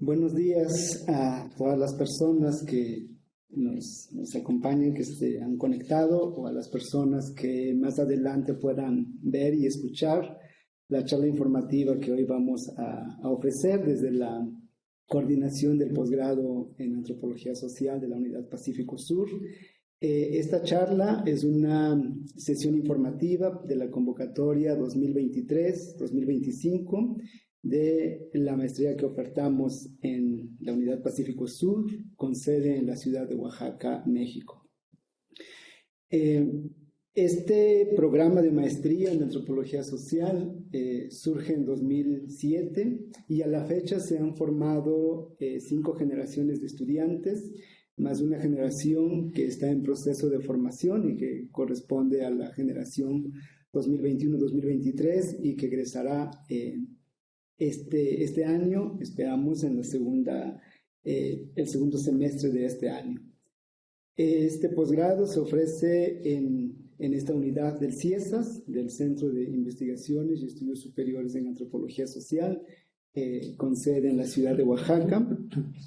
Buenos días a todas las personas que nos acompañan, que se han conectado, o a las personas que más adelante puedan ver y escuchar la charla informativa que hoy vamos a ofrecer desde la coordinación del posgrado en Antropología Social de la Unidad Pacífico Sur. Esta charla es una sesión informativa de la convocatoria 2023-2025 de la maestría que ofertamos en la Unidad Pacífico Sur, con sede en la ciudad de Oaxaca, México. Este programa de maestría en Antropología Social surge en 2007 y a la fecha se han formado 5 generaciones de estudiantes, más una generación que está en proceso de formación y que corresponde a la generación 2021-2023 y que egresará este año, esperamos en el segundo semestre de este año. Este posgrado se ofrece en esta unidad del CIESAS, del Centro de Investigaciones y Estudios Superiores en Antropología Social, con sede en la ciudad de Oaxaca,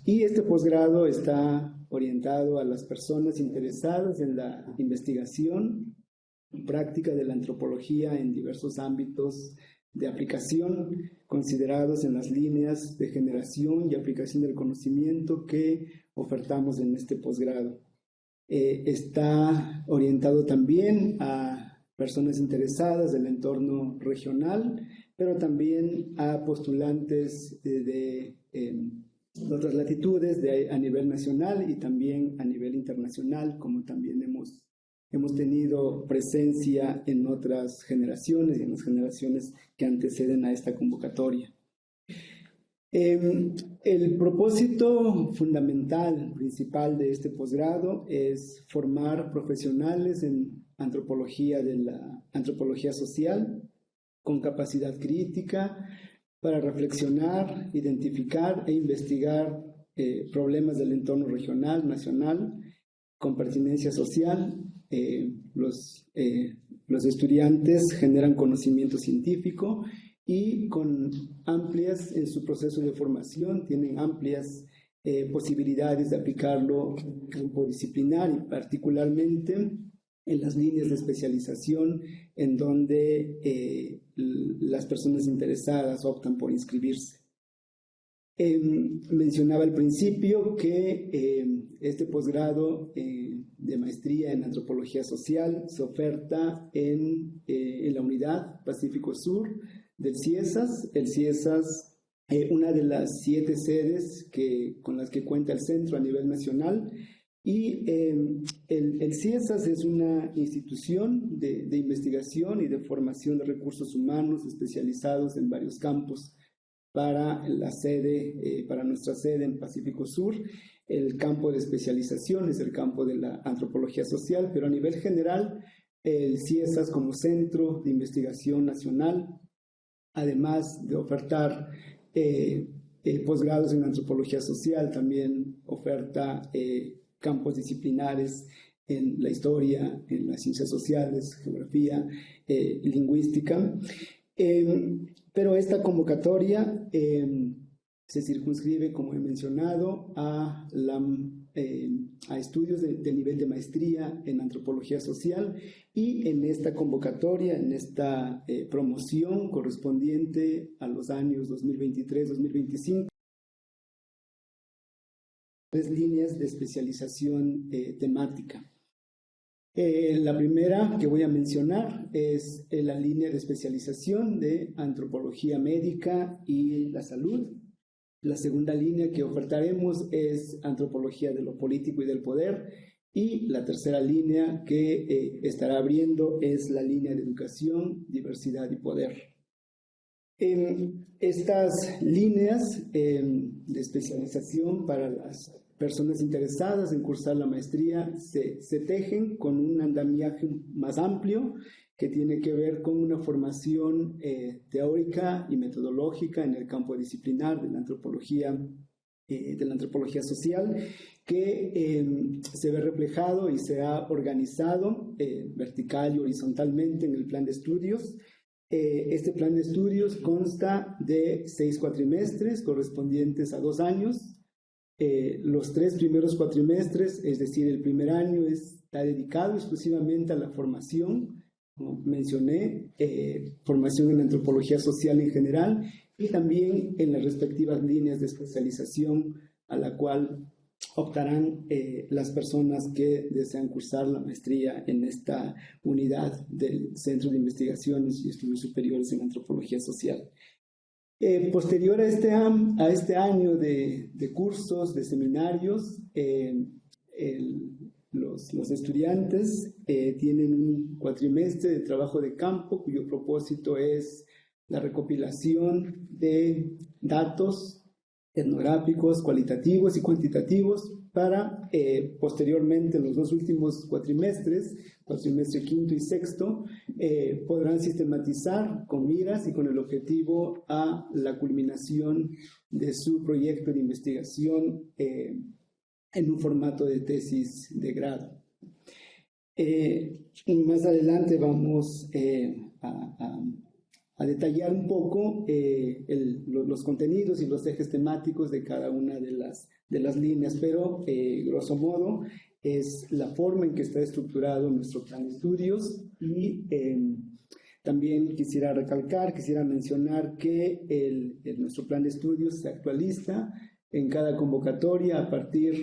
y este posgrado está orientado a las personas interesadas en la investigación y práctica de la antropología en diversos ámbitos de aplicación considerados en las líneas de generación y aplicación del conocimiento que ofertamos en este posgrado. Está orientado también a personas interesadas del entorno regional, pero también a postulantes de otras latitudes a nivel nacional y también a nivel internacional, como también hemos tenido presencia en otras generaciones y en las generaciones que anteceden a esta convocatoria. El propósito fundamental, principal de este posgrado es formar profesionales en antropología de la antropología social con capacidad crítica para reflexionar, identificar e investigar problemas del entorno regional, nacional, con pertinencia social. Los estudiantes generan conocimiento científico y en su proceso de formación tienen amplias posibilidades de aplicarlo en el campo disciplinar y particularmente en las líneas de especialización en donde las personas interesadas optan por inscribirse. Mencionaba al principio que este posgrado de maestría en Antropología Social se oferta en la Unidad Pacífico Sur del CIESAS. El CIESAS, una de las 7 sedes con las que cuenta el centro a nivel nacional, y el CIESAS es una institución de investigación y de formación de recursos humanos especializados en varios campos. Para nuestra sede en Pacífico Sur, el campo de especialización es el campo de la antropología social, pero a nivel general, el CIESAS como centro de investigación nacional, además de ofertar posgrados en antropología social, también oferta campos disciplinares en la historia, en las ciencias sociales, geografía, lingüística. Pero esta convocatoria se circunscribe, como he mencionado, a estudios de nivel de maestría en antropología social, y en esta convocatoria, en esta promoción correspondiente a los años 2023-2025, 3 líneas de especialización temática. La primera que voy a mencionar es la línea de especialización de antropología médica y la salud. La segunda línea que ofertaremos es antropología de lo político y del poder. Y la tercera línea que estará abriendo es la línea de educación, diversidad y poder. Estas líneas de especialización para las personas interesadas en cursar la maestría se tejen con un andamiaje más amplio que tiene que ver con una formación teórica y metodológica en el campo disciplinar de la antropología social, que se ve reflejado y se ha organizado vertical y horizontalmente en el plan de estudios Este plan de estudios consta de 6 cuatrimestres correspondientes a 2 años. Los 3 primeros cuatrimestres, es decir, el primer año está dedicado exclusivamente a la formación, como mencioné, formación en antropología social en general y también en las respectivas líneas de especialización a la cual optarán las personas que desean cursar la maestría en esta unidad del Centro de Investigaciones y Estudios Superiores en Antropología Social. Posterior a este año de cursos, de seminarios, los estudiantes tienen un cuatrimestre de trabajo de campo cuyo propósito es la recopilación de datos etnográficos, cualitativos y cuantitativos para posteriormente en los 2 últimos cuatrimestres, cuatrimestre quinto y sexto, podrán sistematizar con miras y con el objetivo a la culminación de su proyecto de investigación en un formato de tesis de grado. Más adelante vamos a detallar un poco los contenidos y los ejes temáticos de cada una de las líneas, pero grosso modo es la forma en que está estructurado nuestro plan de estudios y también quisiera mencionar que nuestro plan de estudios se actualiza en cada convocatoria a partir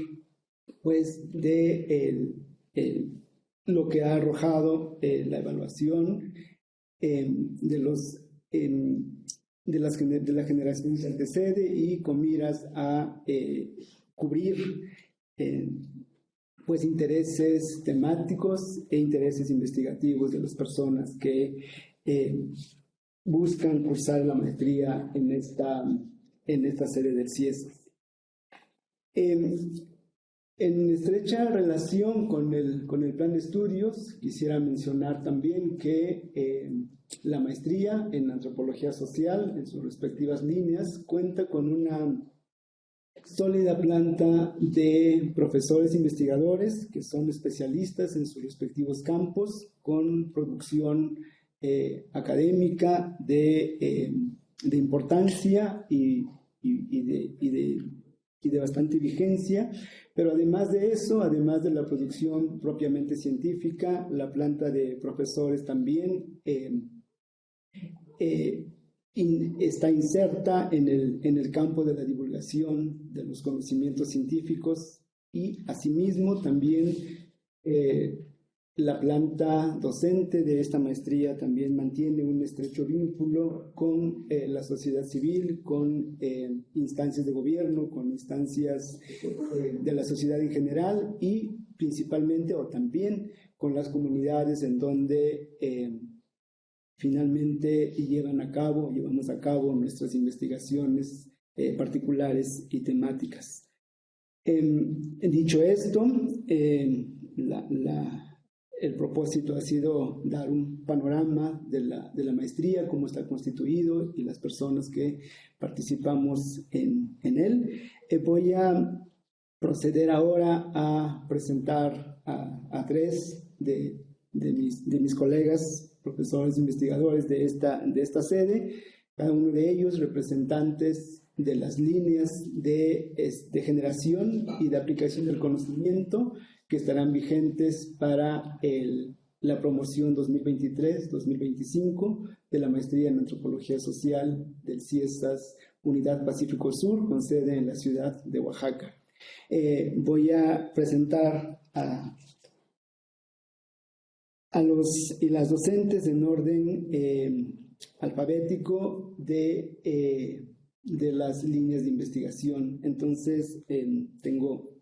pues de lo que ha arrojado la evaluación de la generación que se antecede y con miras a cubrir pues intereses temáticos e intereses investigativos de las personas que buscan cursar la maestría en esta sede del CIESAS. En estrecha relación con el plan de estudios, quisiera mencionar también que la maestría en antropología social, en sus respectivas líneas, cuenta con una sólida planta de profesores investigadores que son especialistas en sus respectivos campos, con producción académica de importancia y de bastante vigencia, pero además de eso, además de la producción propiamente científica, la planta de profesores también está inserta en el campo de la divulgación de los conocimientos científicos y asimismo también la planta docente de esta maestría también mantiene un estrecho vínculo con la sociedad civil, con instancias de gobierno, con instancias de la sociedad en general y principalmente o también con las comunidades en donde finalmente llevamos a cabo nuestras investigaciones particulares y temáticas. Dicho esto, el propósito ha sido dar un panorama de la maestría, cómo está constituido y las personas que participamos en él. Voy a proceder ahora a presentar a 3 de mis colegas, profesores investigadores de esta sede, cada uno de ellos representantes de las líneas de generación y de aplicación del conocimiento que estarán vigentes para la promoción 2023-2025 de la maestría en Antropología Social del CIESAS Unidad Pacífico Sur, con sede en la ciudad de Oaxaca. Voy a presentar a los y las docentes en orden alfabético de las líneas de investigación. Entonces, tengo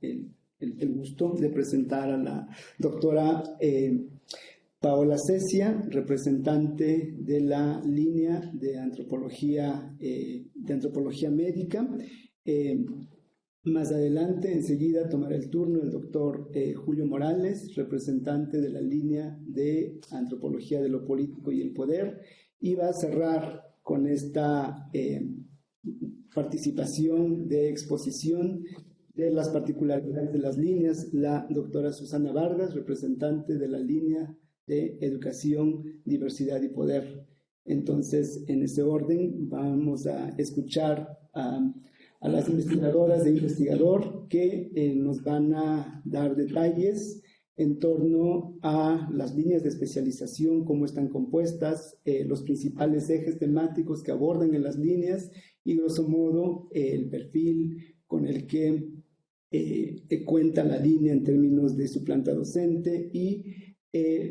el gusto de presentar a la doctora Paola Cecia, representante de la línea de antropología médica. Más adelante, enseguida, tomará el turno el doctor Julio Morales, representante de la línea de antropología de lo político y el poder, y va a cerrar con esta participación de exposición de las particularidades de las líneas, la doctora Susana Vargas, representante de la línea de Educación, Diversidad y Poder. Entonces, en ese orden, vamos a escuchar a las investigadoras e investigador que nos van a dar detalles en torno a las líneas de especialización, cómo están compuestas, los principales ejes temáticos que abordan en las líneas y, grosso modo, el perfil con el que cuenta la línea en términos de su planta docente y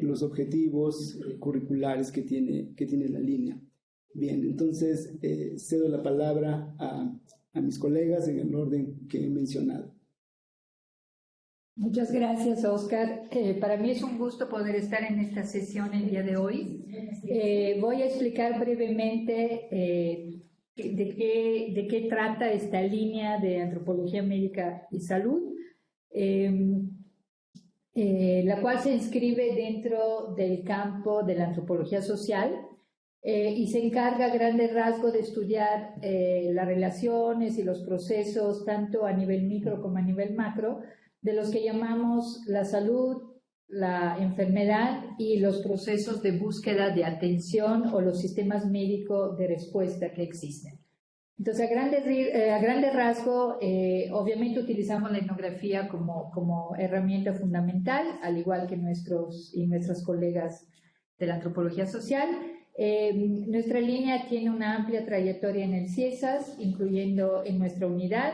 los objetivos curriculares que tiene la línea. Bien, entonces cedo la palabra a mis colegas en el orden que he mencionado. Muchas gracias, Oscar. Para mí es un gusto poder estar en esta sesión el día de hoy. Voy a explicar brevemente de qué trata esta línea de antropología médica y salud, la cual se inscribe dentro del campo de la antropología social y se encarga a grandes rasgos de estudiar las relaciones y los procesos tanto a nivel micro como a nivel macro de los que llamamos la salud, la enfermedad y los procesos de búsqueda de atención o los sistemas médicos de respuesta que existen. Entonces, a grandes rasgos, obviamente utilizamos la etnografía como herramienta fundamental, al igual que nuestros colegas de la antropología social. Nuestra línea tiene una amplia trayectoria en el CIESAS, incluyendo en nuestra unidad.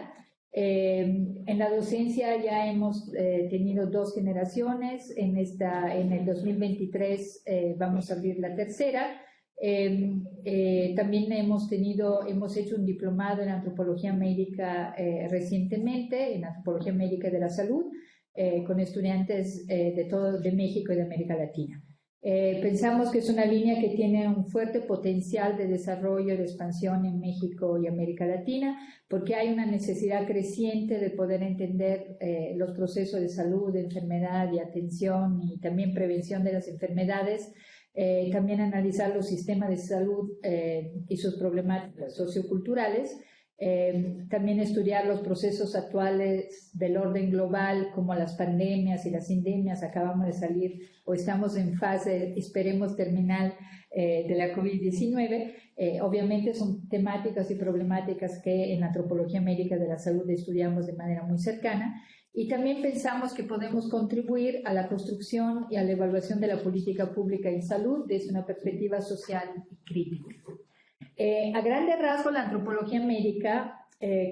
En la docencia ya hemos tenido 2 generaciones, en el 2023 vamos a abrir la tercera. También hemos hecho un diplomado en antropología médica recientemente, en antropología médica de la salud, con estudiantes de México y de América Latina. Pensamos que es una línea que tiene un fuerte potencial de desarrollo y de expansión en México y América Latina, porque hay una necesidad creciente de poder entender los procesos de salud, de enfermedad y atención y también prevención de las enfermedades, también analizar los sistemas de salud y sus problemáticas socioculturales, también estudiar los procesos actuales del orden global como las pandemias y las endemias. Acabamos de salir o estamos en fase, esperemos, terminal de la COVID-19. Obviamente son temáticas y problemáticas que en la antropología médica de la salud estudiamos de manera muy cercana. Y también pensamos que podemos contribuir a la construcción y a la evaluación de la política pública en salud desde una perspectiva social y crítica. A grandes rasgos, la antropología médica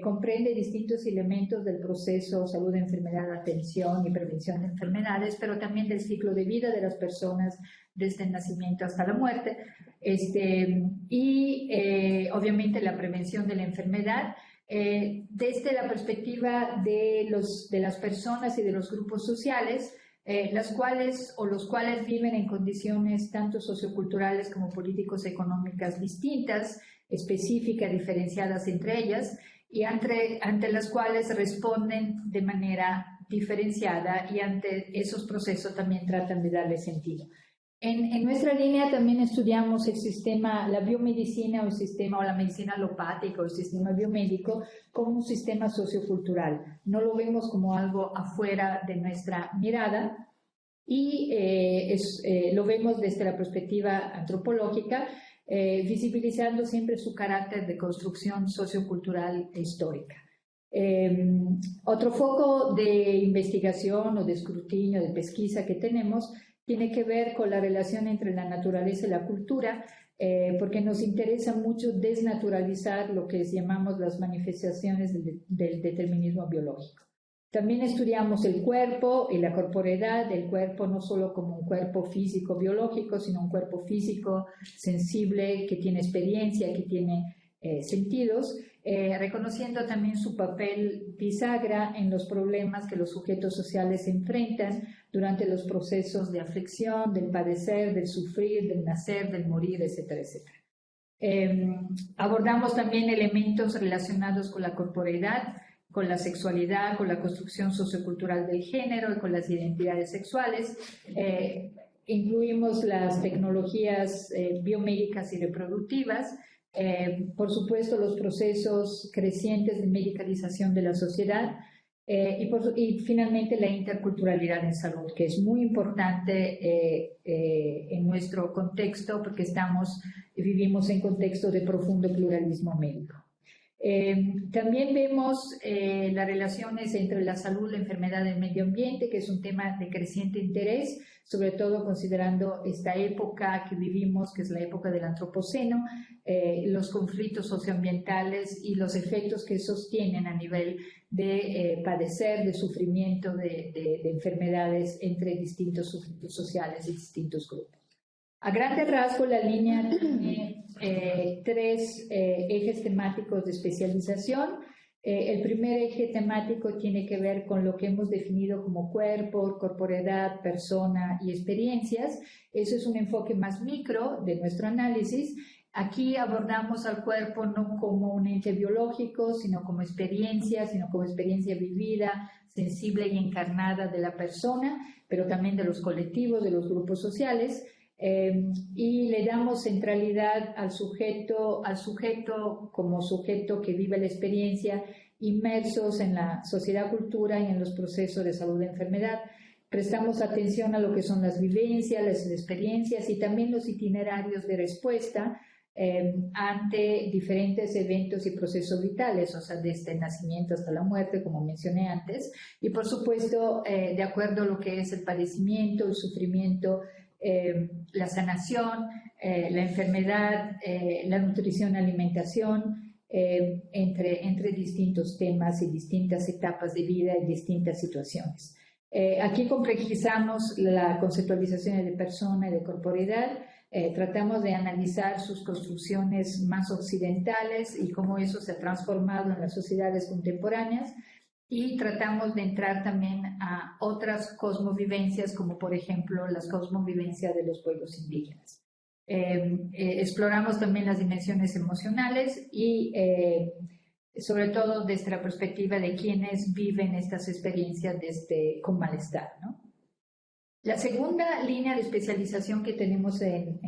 comprende distintos elementos del proceso salud, enfermedad, atención y prevención de enfermedades, pero también del ciclo de vida de las personas desde el nacimiento hasta la muerte, obviamente la prevención de la enfermedad, desde la perspectiva de las personas y de los grupos sociales, los cuales viven en condiciones tanto socioculturales como políticos económicas distintas, específicas, diferenciadas entre ellas, y ante las cuales responden de manera diferenciada y ante esos procesos también tratan de darle sentido. En nuestra línea también estudiamos el sistema, la biomedicina o la medicina alopática o el sistema biomédico como un sistema sociocultural. No lo vemos como algo afuera de nuestra mirada y lo vemos desde la perspectiva antropológica, visibilizando siempre su carácter de construcción sociocultural e histórica. Otro foco de investigación o de escrutinio, de pesquisa que tenemos tiene que ver con la relación entre la naturaleza y la cultura, porque nos interesa mucho desnaturalizar lo que llamamos las manifestaciones del determinismo biológico. También estudiamos el cuerpo y la corporeidad del cuerpo, no solo como un cuerpo físico biológico, sino un cuerpo físico sensible, que tiene experiencia, que tiene sentidos, reconociendo también su papel bisagra en los problemas que los sujetos sociales enfrentan durante los procesos de aflicción, del padecer, del sufrir, del nacer, del morir, etcétera, etcétera. Abordamos también elementos relacionados con la corporeidad, con la sexualidad, con la construcción sociocultural del género y con las identidades sexuales. Incluimos las tecnologías biomédicas y reproductivas, por supuesto los procesos crecientes de medicalización de la sociedad y finalmente la interculturalidad en salud, que es muy importante en nuestro contexto porque estamos vivimos en contextos de profundo pluralismo médico. También vemos las relaciones entre la salud, la enfermedad y el medio ambiente, que es un tema de creciente interés, sobre todo considerando esta época que vivimos, que es la época del antropoceno, los conflictos socioambientales y los efectos que esos tienen a nivel de padecer, de sufrimiento de enfermedades entre distintos sujetos sociales y distintos grupos. A grandes rasgos, la línea tiene tres ejes temáticos de especialización. El primer eje temático tiene que ver con lo que hemos definido como cuerpo, corporeidad, persona y experiencias. Eso es un enfoque más micro de nuestro análisis. Aquí abordamos al cuerpo no como un ente biológico, sino como experiencia vivida, sensible y encarnada de la persona, pero también de los colectivos, de los grupos sociales. Y le damos centralidad al sujeto como sujeto que vive la experiencia, inmersos en la sociedad, cultura y en los procesos de salud y enfermedad. Prestamos atención a lo que son las vivencias, las experiencias y también los itinerarios de respuesta ante diferentes eventos y procesos vitales, o sea, desde el nacimiento hasta la muerte, como mencioné antes, y por supuesto, de acuerdo a lo que es el padecimiento, el sufrimiento, la sanación, la enfermedad, la nutrición, alimentación, entre distintos temas y distintas etapas de vida y distintas situaciones. Aquí complejizamos la conceptualización de persona y de corporeidad, tratamos de analizar sus construcciones más occidentales y cómo eso se ha transformado en las sociedades contemporáneas, y tratamos de entrar también a otras cosmovivencias, como por ejemplo las cosmovivencias de los pueblos indígenas. Exploramos también las dimensiones emocionales y sobre todo desde la perspectiva de quienes viven estas experiencias con malestar, ¿no? La segunda línea de especialización que tenemos en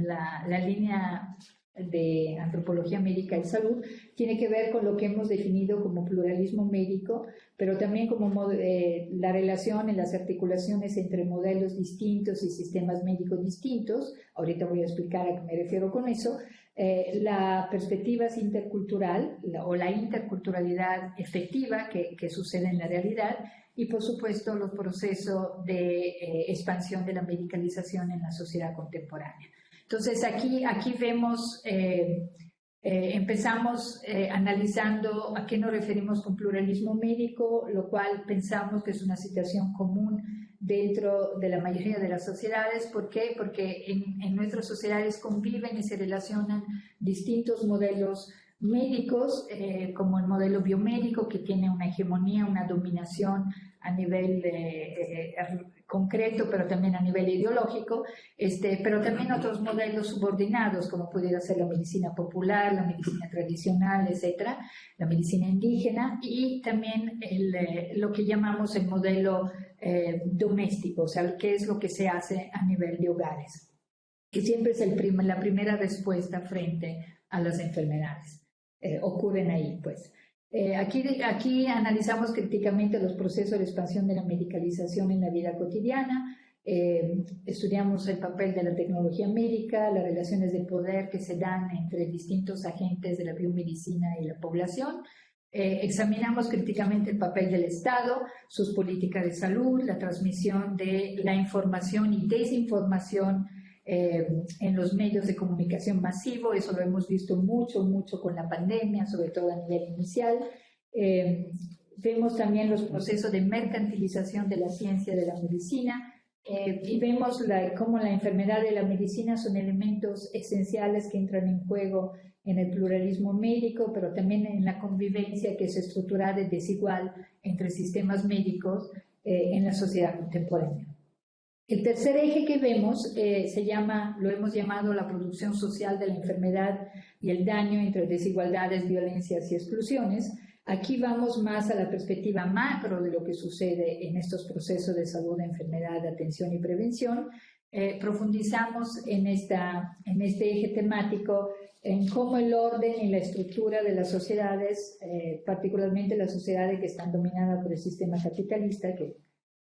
la línea de antropología médica y salud tiene que ver con lo que hemos definido como pluralismo médico, pero también como la relación en las articulaciones entre modelos distintos y sistemas médicos distintos. Ahorita voy a explicar a qué me refiero con eso. La perspectiva es intercultural o la interculturalidad efectiva que sucede en la realidad, y por supuesto los procesos de expansión de la medicalización en la sociedad contemporánea. Entonces aquí vemos, empezamos analizando a qué nos referimos con pluralismo médico, lo cual pensamos que es una situación común dentro de la mayoría de las sociedades. ¿Por qué? Porque en nuestras sociedades conviven y se relacionan distintos modelos médicos, como el modelo biomédico, que tiene una hegemonía, una dominación a nivel concreto, pero también a nivel ideológico, pero también otros modelos subordinados, como pudiera ser la medicina popular, la medicina tradicional, etcétera, la medicina indígena, y también lo que llamamos el modelo doméstico, o sea, qué es lo que se hace a nivel de hogares, que siempre es la primera respuesta frente a las enfermedades. Ocurren ahí, pues. Aquí analizamos críticamente los procesos de expansión de la medicalización en la vida cotidiana, estudiamos el papel de la tecnología médica, las relaciones de poder que se dan entre distintos agentes de la biomedicina y la población, examinamos críticamente el papel del Estado, sus políticas de salud, la transmisión de la información y desinformación en los medios de comunicación masivo. Eso lo hemos visto mucho con la pandemia, sobre todo a nivel inicial. Vemos también los procesos de mercantilización de la ciencia y de la medicina, y vemos cómo la enfermedad y la medicina son elementos esenciales que entran en juego en el pluralismo médico, pero también en la convivencia que es estructurada y desigual entre sistemas médicos en la sociedad contemporánea. El tercer eje que vemos lo hemos llamado la producción social de la enfermedad y el daño entre desigualdades, violencias y exclusiones. Aquí vamos más a la perspectiva macro de lo que sucede en estos procesos de salud, enfermedad, atención y prevención. Profundizamos en este eje temático en cómo el orden y la estructura de las sociedades, particularmente las sociedades que están dominadas por el sistema capitalista, que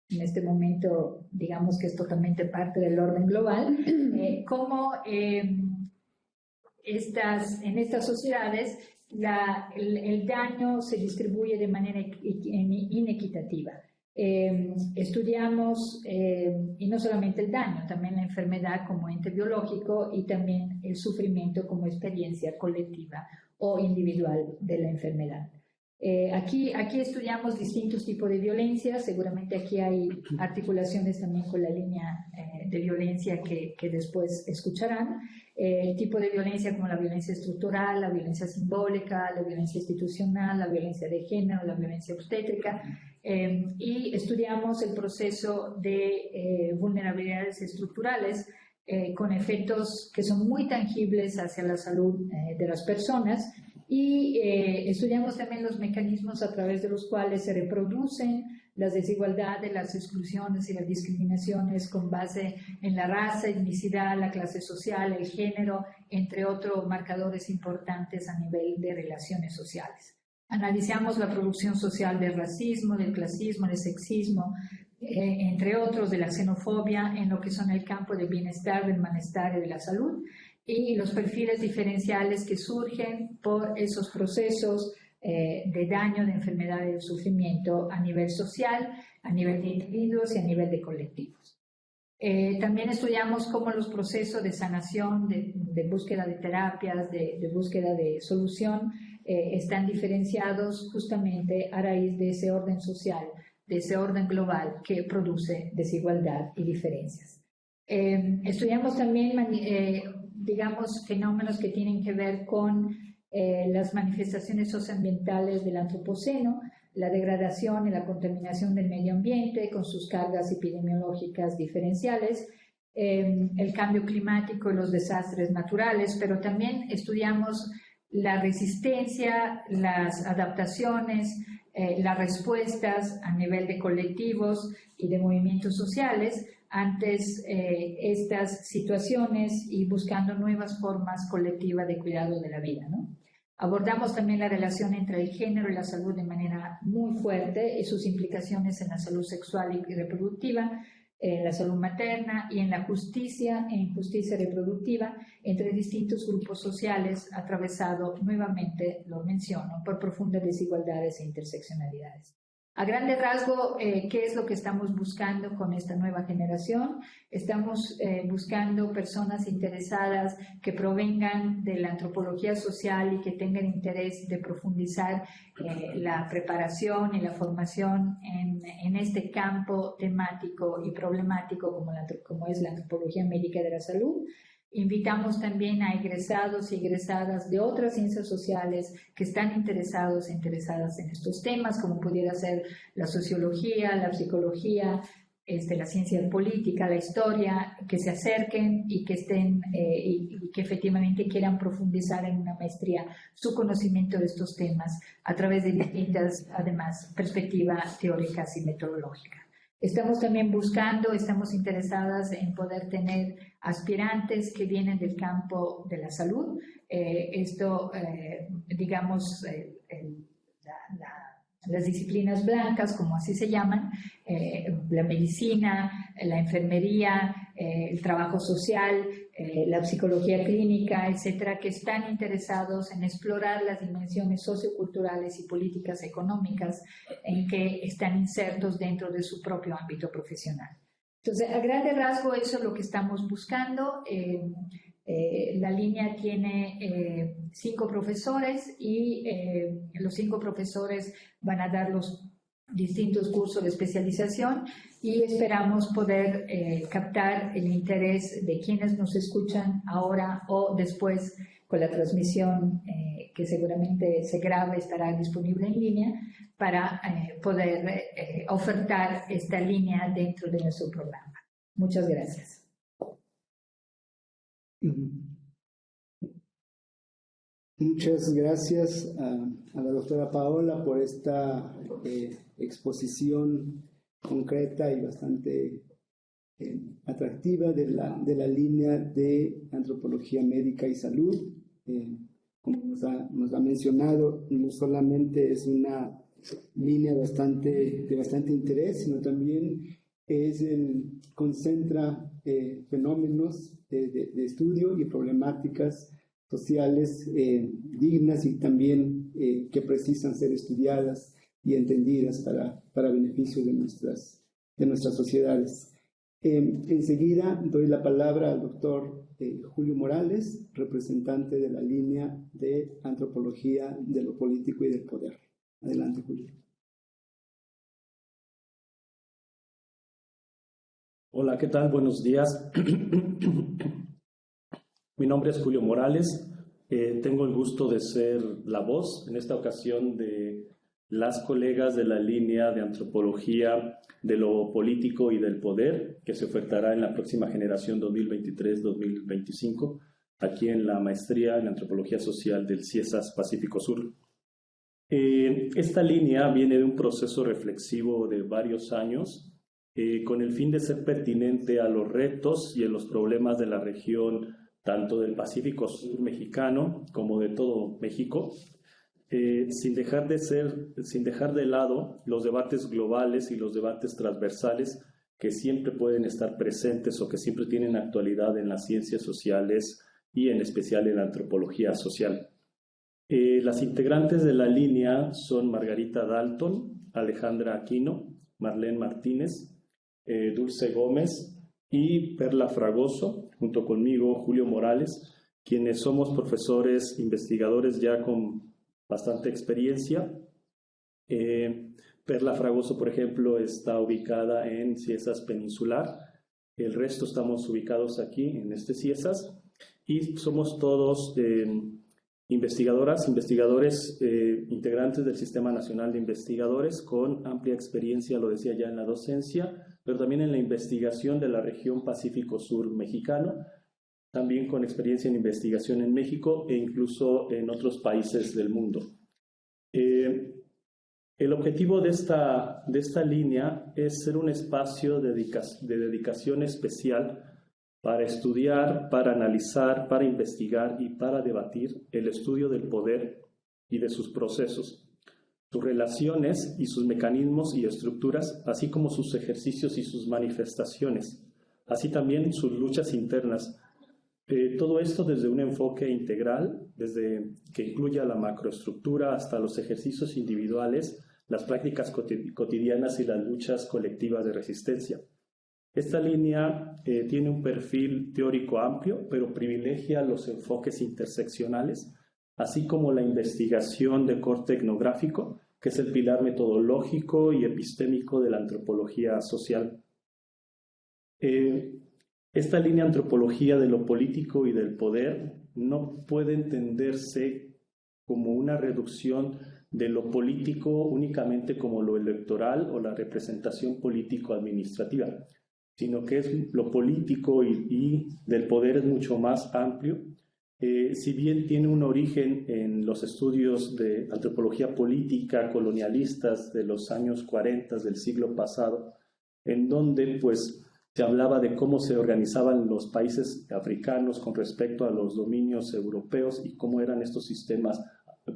en este momento digamos que es totalmente parte del orden global, cómo en estas sociedades el daño se distribuye de manera inequitativa. Estudiamos, y no solamente el daño, también la enfermedad como ente biológico y también el sufrimiento como experiencia colectiva o individual de la enfermedad. Aquí estudiamos distintos tipos de violencia. Seguramente aquí hay articulaciones también con la línea de violencia que después escucharán. Tipo de violencia como la violencia estructural, la violencia simbólica, la violencia institucional, la violencia de género, la violencia obstétrica. Y estudiamos el proceso de vulnerabilidades estructurales con efectos que son muy tangibles hacia la salud de las personas. Y estudiamos también los mecanismos a través de los cuales se reproducen las desigualdades, las exclusiones y las discriminaciones con base en la raza, etnicidad, la clase social, el género, entre otros marcadores importantes a nivel de relaciones sociales. Analizamos la producción social del racismo, del clasismo, del sexismo, entre otros de la xenofobia en lo que son el campo del bienestar, del malestar y de la salud, y los perfiles diferenciales que surgen por esos procesos de daño, de enfermedad y de sufrimiento a nivel social, a nivel de individuos y a nivel de colectivos. También estudiamos cómo los procesos de sanación, de búsqueda de terapias, de búsqueda de solución, están diferenciados justamente a raíz de ese orden social, de ese orden global que produce desigualdad y diferencias. Estudiamos también digamos, fenómenos que tienen que ver con las manifestaciones socioambientales del antropoceno, la degradación y la contaminación del medio ambiente con sus cargas epidemiológicas diferenciales, el cambio climático y los desastres naturales, pero también estudiamos la resistencia, las adaptaciones, las respuestas a nivel de colectivos y de movimientos sociales antes estas situaciones y buscando nuevas formas colectivas de cuidado de la vida, ¿no? Abordamos también la relación entre el género y la salud de manera muy fuerte y sus implicaciones en la salud sexual y reproductiva, en la salud materna y en la justicia e injusticia reproductiva entre distintos grupos sociales, atravesado nuevamente, lo menciono, por profundas desigualdades e interseccionalidades. A grande rasgo, ¿qué es lo que estamos buscando con esta nueva generación? Estamos buscando personas interesadas que provengan de la antropología social y que tengan interés de profundizar la preparación y la formación en este campo temático y problemático como es la antropología médica de la salud. Invitamos también a egresados y egresadas de otras ciencias sociales que están interesadas en estos temas, como pudiera ser la sociología, la psicología, la ciencia política, la historia, que se acerquen y que estén y que efectivamente quieran profundizar en una maestría su conocimiento de estos temas a través de distintas, además, perspectivas teóricas y metodológicas. Estamos también estamos interesadas en poder tener aspirantes que vienen del campo de la salud. Digamos, las disciplinas blancas, como así se llaman, la medicina, la enfermería, el trabajo social, la psicología clínica, etcétera, que están interesados en explorar las dimensiones socioculturales y políticas económicas en que están insertos dentro de su propio ámbito profesional. Entonces, a grande rasgo, eso es lo que estamos buscando. La línea tiene 5 profesores y los 5 profesores van a dar los distintos cursos de especialización y esperamos poder captar el interés de quienes nos escuchan ahora o después con la transmisión que seguramente se graba y estará disponible en línea para poder ofertar esta línea dentro de nuestro programa. Muchas gracias. Muchas gracias a la doctora Paola por esta exposición concreta y bastante atractiva de la línea de antropología médica y salud. Como nos ha mencionado, no solamente es una línea de bastante interés, sino también concentra fenómenos de estudio y problemáticas sociales dignas y también que precisan ser estudiadas y entendidas para beneficio de nuestras sociedades. Enseguida doy la palabra al doctor Julio Morales, representante de la línea de Antropología de lo Político y del Poder. Adelante, Julio. Hola, ¿qué tal? Buenos días. Mi nombre es Julio Morales. Tengo el gusto de ser la voz en esta ocasión de las colegas de la línea de Antropología de lo Político y del Poder, que se ofertará en la próxima generación 2023-2025, aquí en la maestría en Antropología Social del CIESAS Pacífico Sur. Esta línea viene de un proceso reflexivo de varios años, con el fin de ser pertinente a los retos y a los problemas de la región, tanto del Pacífico Sur mexicano como de todo México, sin dejar de lado los debates globales y los debates transversales que siempre pueden estar presentes o que siempre tienen actualidad en las ciencias sociales y en especial en la antropología social. Las integrantes de la línea son Margarita Dalton, Alejandra Aquino, Marlene Martínez, Dulce Gómez y Perla Fragoso, junto conmigo Julio Morales, quienes somos profesores investigadores ya con bastante experiencia. Perla Fragoso, por ejemplo, está ubicada en CIESAS Peninsular. El resto estamos ubicados aquí en este CIESAS y somos todos investigadores, integrantes del Sistema Nacional de Investigadores con amplia experiencia, lo decía ya, en la docencia, pero también en la investigación de la región Pacífico Sur mexicano, también con experiencia en investigación en México e incluso en otros países del mundo. El objetivo de esta línea es ser un espacio de dedicación especial para estudiar, para analizar, para investigar y para debatir el estudio del poder y de sus procesos, sus relaciones y sus mecanismos y estructuras, así como sus ejercicios y sus manifestaciones, así también sus luchas internas. Todo esto desde un enfoque integral, desde que incluya la macroestructura hasta los ejercicios individuales, las prácticas cotidianas y las luchas colectivas de resistencia. Esta línea tiene un perfil teórico amplio, pero privilegia los enfoques interseccionales, así como la investigación de corte etnográfico, que es el pilar metodológico y epistémico de la antropología social. Esta línea antropología de lo político y del poder no puede entenderse como una reducción de lo político únicamente como lo electoral o la representación político-administrativa, sino que lo político y del poder es mucho más amplio. Si bien tiene un origen en los estudios de antropología política colonialistas de los años 40 del siglo pasado, en donde pues se hablaba de cómo se organizaban los países africanos con respecto a los dominios europeos y cómo eran estos sistemas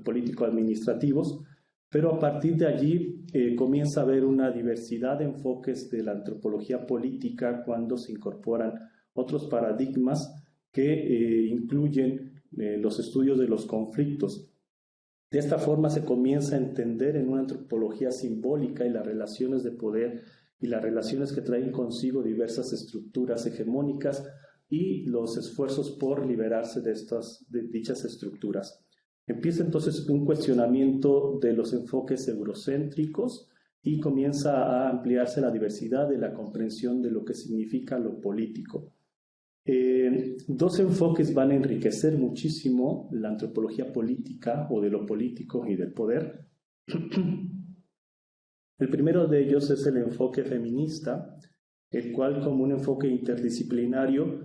político-administrativos, pero a partir de allí comienza a haber una diversidad de enfoques de la antropología política cuando se incorporan otros paradigmas que incluyen los estudios de los conflictos. De esta forma se comienza a entender en una antropología simbólica y las relaciones de poder y las relaciones que traen consigo diversas estructuras hegemónicas y los esfuerzos por liberarse de dichas estructuras. Empieza entonces un cuestionamiento de los enfoques eurocéntricos y comienza a ampliarse la diversidad de la comprensión de lo que significa lo político. Dos enfoques van a enriquecer muchísimo la antropología política o de lo político y del poder. El primero de ellos es el enfoque feminista, el cual como un enfoque interdisciplinario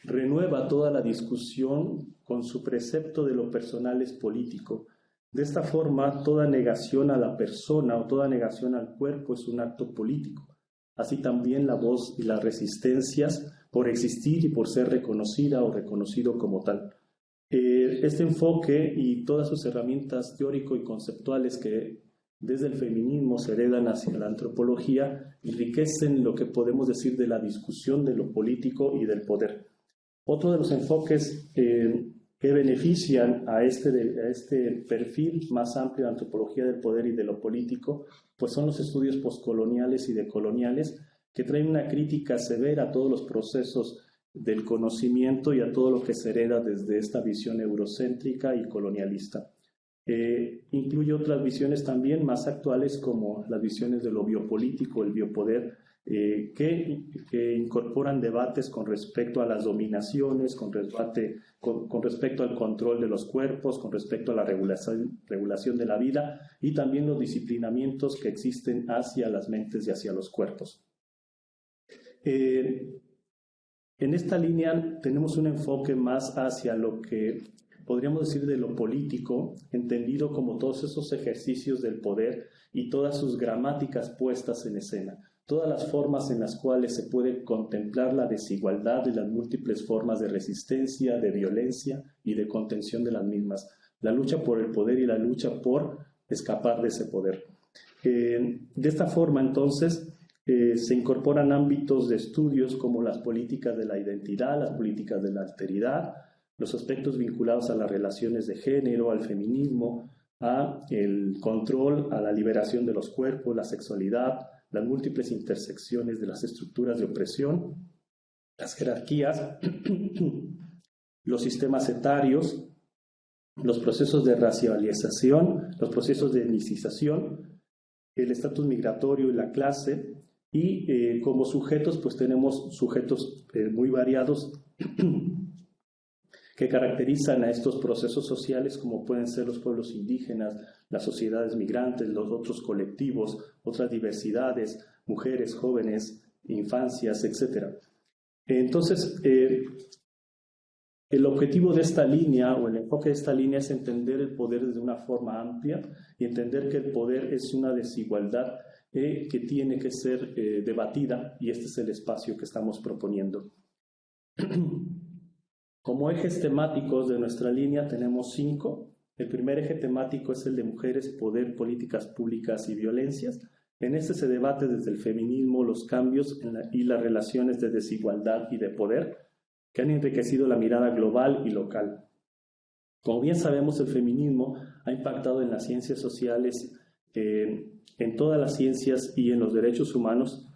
renueva toda la discusión con su precepto de lo personal es político. De esta forma, toda negación a la persona o toda negación al cuerpo es un acto político. Así también la voz y las resistencias por existir y por ser reconocida o reconocido como tal. Este enfoque y todas sus herramientas teórico y conceptuales que desde el feminismo se heredan hacia la antropología enriquecen lo que podemos decir de la discusión de lo político y del poder. Otro de los enfoques que benefician a este perfil más amplio de antropología del poder y de lo político, pues son los estudios postcoloniales y decoloniales, que traen una crítica severa a todos los procesos del conocimiento y a todo lo que se hereda desde esta visión eurocéntrica y colonialista. Incluye otras visiones también más actuales, como las visiones de lo biopolítico, el biopoder, que incorporan debates con respecto a las dominaciones, con respecto al control de los cuerpos, con respecto a la regulación de la vida, y también los disciplinamientos que existen hacia las mentes y hacia los cuerpos. En esta línea tenemos un enfoque más hacia lo que podríamos decir de lo político, entendido como todos esos ejercicios del poder y todas sus gramáticas puestas en escena, todas las formas en las cuales se puede contemplar la desigualdad y las múltiples formas de resistencia, de violencia y de contención de las mismas, la lucha por el poder y la lucha por escapar de ese poder. De esta forma, entonces, se incorporan ámbitos de estudios como las políticas de la identidad, las políticas de la alteridad, los aspectos vinculados a las relaciones de género, al feminismo, a el control, a la liberación de los cuerpos, la sexualidad, las múltiples intersecciones de las estructuras de opresión, las jerarquías, los sistemas etarios, los procesos de racialización, los procesos de etnicización, el estatus migratorio y la clase, y como sujetos pues tenemos sujetos muy variados que caracterizan a estos procesos sociales, como pueden ser los pueblos indígenas, las sociedades migrantes, los otros colectivos, otras diversidades, mujeres, jóvenes, infancias, etc. Entonces, el objetivo de esta línea, o el enfoque de esta línea, es entender el poder desde una forma amplia y entender que el poder es una desigualdad que tiene que ser debatida, y este es el espacio que estamos proponiendo. Como ejes temáticos de nuestra línea tenemos 5. El primer eje temático es el de mujeres, poder, políticas públicas y violencias. En este se debate desde el feminismo los cambios y las relaciones de desigualdad y de poder que han enriquecido la mirada global y local. Como bien sabemos, el feminismo ha impactado en las ciencias sociales, en todas las ciencias y en los derechos humanos,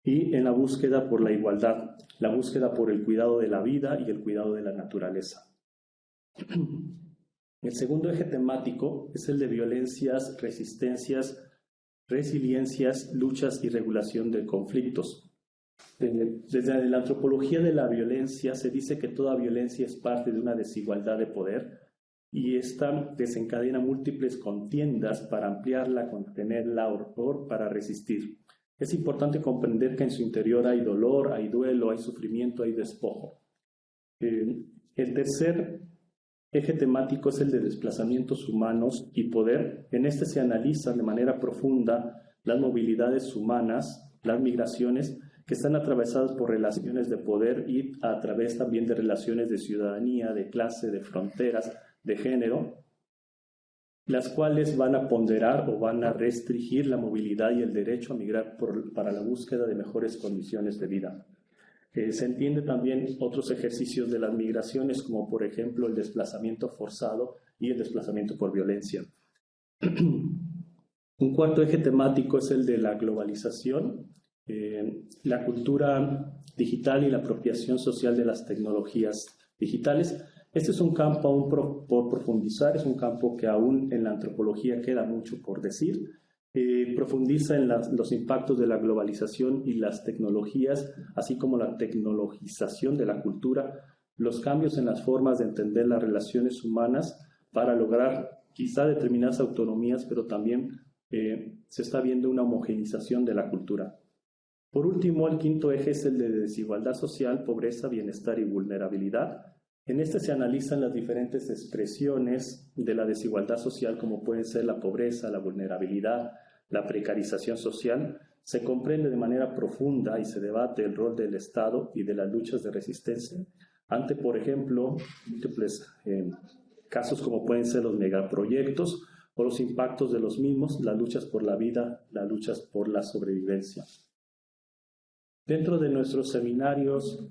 y en la búsqueda por la igualdad, la búsqueda por el cuidado de la vida y el cuidado de la naturaleza. El segundo eje temático es el de violencias, resistencias, resiliencias, luchas y regulación de conflictos. Desde la antropología de la violencia se dice que toda violencia es parte de una desigualdad de poder, y esta desencadena múltiples contiendas para ampliarla, contenerla o para resistir. Es importante comprender que en su interior hay dolor, hay duelo, hay sufrimiento, hay despojo. El tercer eje temático es el de desplazamientos humanos y poder. En este se analizan de manera profunda las movilidades humanas, las migraciones, que están atravesadas por relaciones de poder y a través también de relaciones de ciudadanía, de clase, de fronteras, de género, las cuales van a ponderar o van a restringir la movilidad y el derecho a migrar para la búsqueda de mejores condiciones de vida. Se entiende también otros ejercicios de las migraciones, como por ejemplo el desplazamiento forzado y el desplazamiento por violencia. Un cuarto eje temático es el de la globalización, la cultura digital y la apropiación social de las tecnologías digitales. Este es un campo aún por profundizar, es un campo que aún en la antropología queda mucho por decir. Profundiza en los impactos de la globalización y las tecnologías, así como la tecnologización de la cultura, los cambios en las formas de entender las relaciones humanas para lograr quizá determinadas autonomías, pero también se está viendo una homogenización de la cultura. Por último, el quinto eje es el de desigualdad social, pobreza, bienestar y vulnerabilidad. En este se analizan las diferentes expresiones de la desigualdad social, como pueden ser la pobreza, la vulnerabilidad, la precarización social. Se comprende de manera profunda y se debate el rol del Estado y de las luchas de resistencia ante, por ejemplo, múltiples casos como pueden ser los megaproyectos o los impactos de los mismos, las luchas por la vida, las luchas por la sobrevivencia. Dentro de nuestros seminarios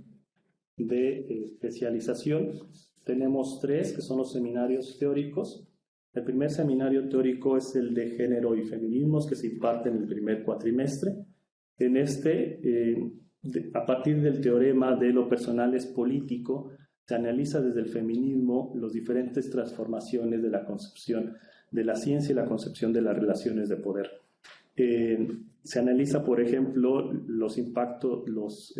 de especialización, tenemos 3, que son los seminarios teóricos. El primer seminario teórico es el de género y feminismos, que se imparte en el primer cuatrimestre. En a partir del teorema de lo personal es político, se analiza desde el feminismo las diferentes transformaciones de la concepción de la ciencia y la concepción de las relaciones de poder. Se analiza, por ejemplo, los impactos, los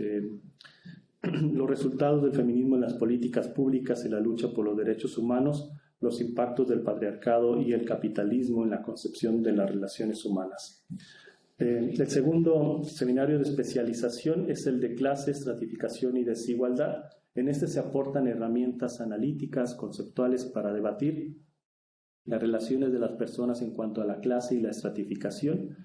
resultados del feminismo en las políticas públicas y la lucha por los derechos humanos, los impactos del patriarcado y el capitalismo en la concepción de las relaciones humanas. El segundo seminario de especialización es el de clase, estratificación y desigualdad. En este se aportan herramientas analíticas, conceptuales para debatir las relaciones de las personas en cuanto a la clase y la estratificación.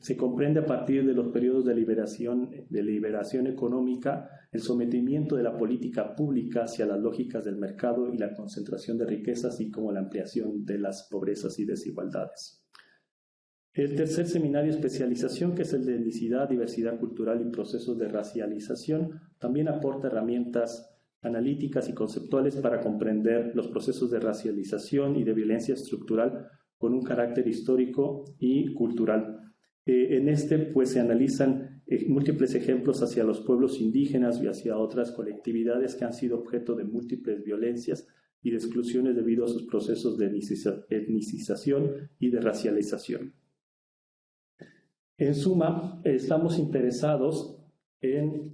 Se comprende a partir de los periodos de liberación económica el sometimiento de la política pública hacia las lógicas del mercado y la concentración de riquezas, así como la ampliación de las pobrezas y desigualdades. El tercer seminario de especialización, que es el de etnicidad, diversidad cultural y procesos de racialización, también aporta herramientas analíticas y conceptuales para comprender los procesos de racialización y de violencia estructural con un carácter histórico y cultural. En este, pues, se analizan múltiples ejemplos hacia los pueblos indígenas y hacia otras colectividades que han sido objeto de múltiples violencias y de exclusiones debido a sus procesos de etnicización y de racialización. En suma, estamos interesados en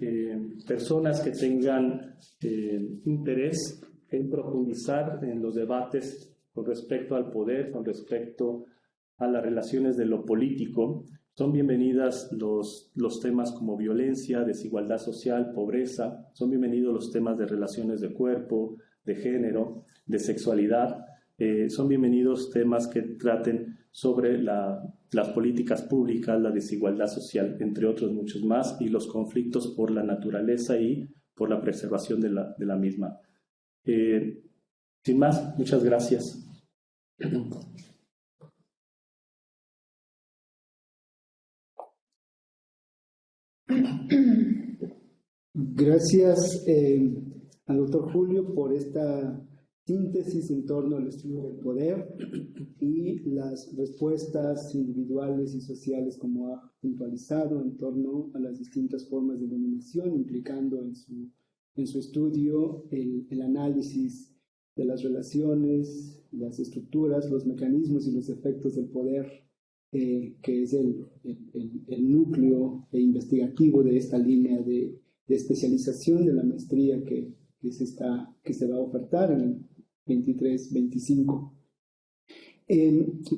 personas que tengan interés en profundizar en los debates con respecto al poder, con respecto a las relaciones de lo político. Son bienvenidas los temas como violencia, desigualdad social, pobreza. Son bienvenidos los temas de relaciones de cuerpo, de género, de sexualidad. Son bienvenidos temas que traten sobre las políticas públicas, la desigualdad social, entre otros muchos más, y los conflictos por la naturaleza y por la preservación de la misma. Sin más, muchas gracias. Gracias al doctor Julio por esta síntesis en torno al estudio del poder y las respuestas individuales y sociales, como ha puntualizado, en torno a las distintas formas de dominación, implicando en su estudio el análisis de las relaciones, las estructuras, los mecanismos y los efectos del poder, que es el núcleo investigativo de esta línea de especialización de la maestría que se va a ofertar en el 23-25.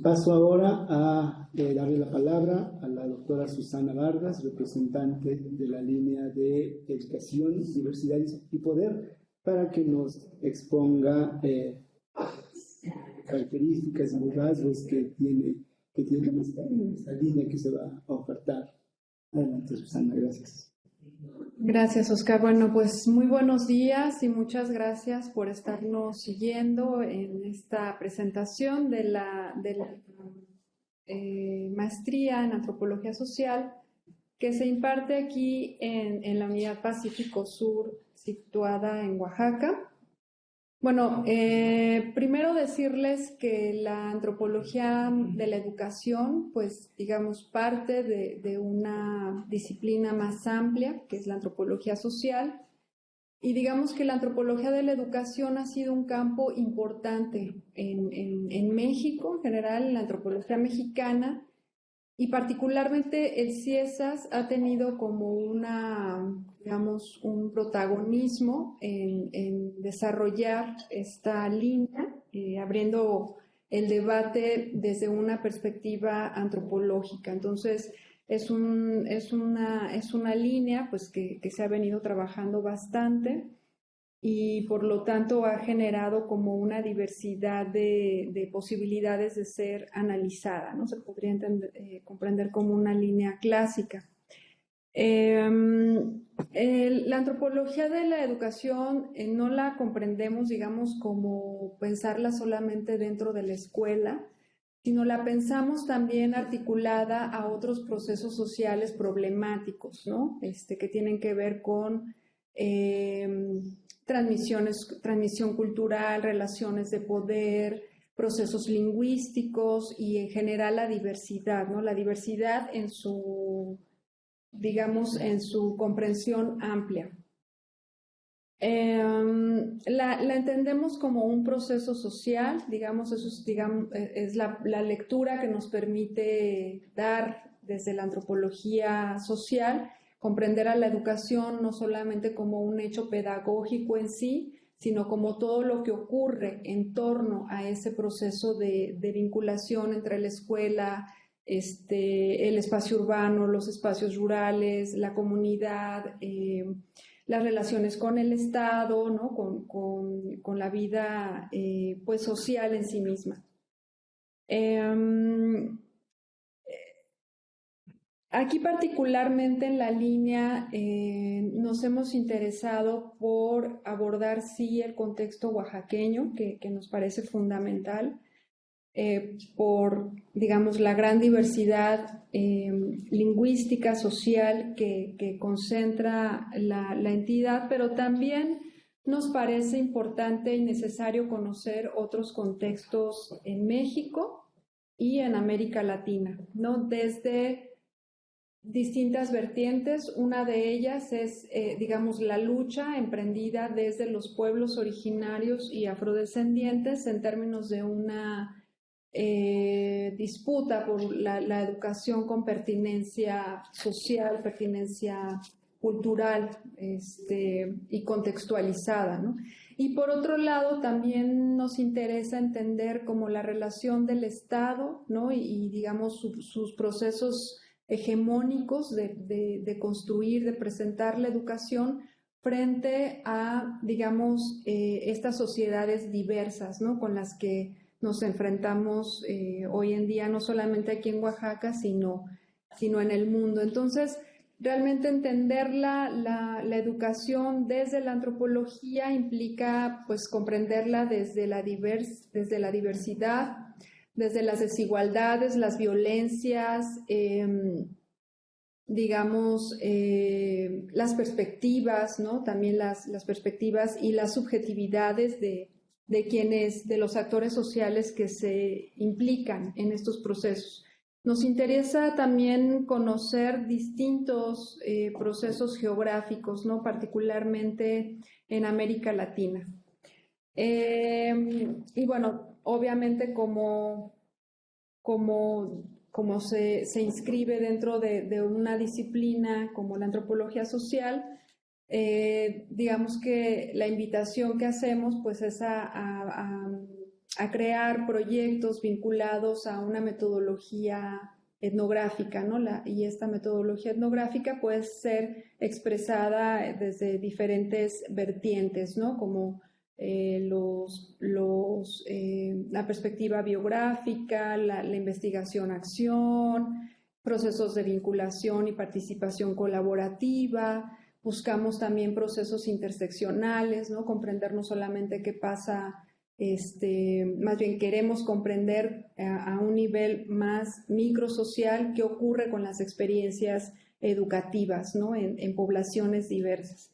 Paso ahora a darle la palabra a la doctora Susana Vargas, representante de la línea de Educación, Diversidad y Poder, para que nos exponga características y rasgos que tiene esta línea que se va a ofertar. Adelante, Susana, gracias. Gracias, Oscar. Bueno, pues muy buenos días y muchas gracias por estarnos siguiendo en esta presentación de la maestría en Antropología Social que se imparte aquí en la Unidad Pacífico Sur, situada en Oaxaca. Bueno, primero decirles que la antropología de la educación, pues digamos, parte de una disciplina más amplia, que es la antropología social, y digamos que la antropología de la educación ha sido un campo importante en México, en general, en la antropología mexicana, y particularmente el CIESAS ha tenido como digamos, un protagonismo en desarrollar esta línea, abriendo el debate desde una perspectiva antropológica. Entonces, es una línea pues, que se ha venido trabajando bastante y por lo tanto ha generado como una diversidad de posibilidades de ser analizada, ¿no? Se podría comprender como una línea clásica. La antropología de la educación no la comprendemos, digamos, como pensarla solamente dentro de la escuela, sino la pensamos también articulada a otros procesos sociales problemáticos, ¿no? Que tienen que ver con transmisión cultural, relaciones de poder, procesos lingüísticos y en general la diversidad, ¿no? La diversidad en su, digamos, en su comprensión amplia. La entendemos como un proceso social, digamos, eso es la lectura que nos permite dar desde la antropología social, comprender a la educación no solamente como un hecho pedagógico en sí, sino como todo lo que ocurre en torno a ese proceso de vinculación entre la escuela, el espacio urbano, los espacios rurales, la comunidad, las relaciones con el Estado, ¿no? con la vida pues social en sí misma. Aquí particularmente en la línea nos hemos interesado por abordar sí el contexto oaxaqueño, que nos parece fundamental, por, digamos, la gran diversidad lingüística, social que concentra la entidad, pero también nos parece importante y necesario conocer otros contextos en México y en América Latina, ¿no? Desde distintas vertientes. Una de ellas es, digamos, la lucha emprendida desde los pueblos originarios y afrodescendientes en términos de una disputa por la educación con pertinencia social, pertinencia cultural y contextualizada, ¿no? Y por otro lado, también nos interesa entender como la relación del Estado, ¿no? y digamos, sus procesos hegemónicos de construir, de presentar la educación frente a, digamos, estas sociedades diversas, ¿no? Con las que nos enfrentamos hoy en día, no solamente aquí en Oaxaca, sino en el mundo. Entonces, realmente entender la educación desde la antropología implica, pues, comprenderla desde la diversidad, desde las desigualdades, las violencias, digamos, las perspectivas, ¿no? También las perspectivas y las subjetividades de los actores sociales que se implican en estos procesos. Nos interesa también conocer distintos procesos geográficos, ¿no? Particularmente en América Latina. Y bueno, obviamente como se inscribe dentro de una disciplina como la antropología social, digamos que la invitación que hacemos pues es a crear proyectos vinculados a una metodología etnográfica, ¿no? Y esta metodología etnográfica puede ser expresada desde diferentes vertientes, ¿no? Como la perspectiva biográfica, la investigación-acción, procesos de vinculación y participación colaborativa. Buscamos también procesos interseccionales, ¿no? Comprender no solamente qué pasa, más bien queremos comprender a un nivel más microsocial qué ocurre con las experiencias educativas, ¿no? en poblaciones diversas.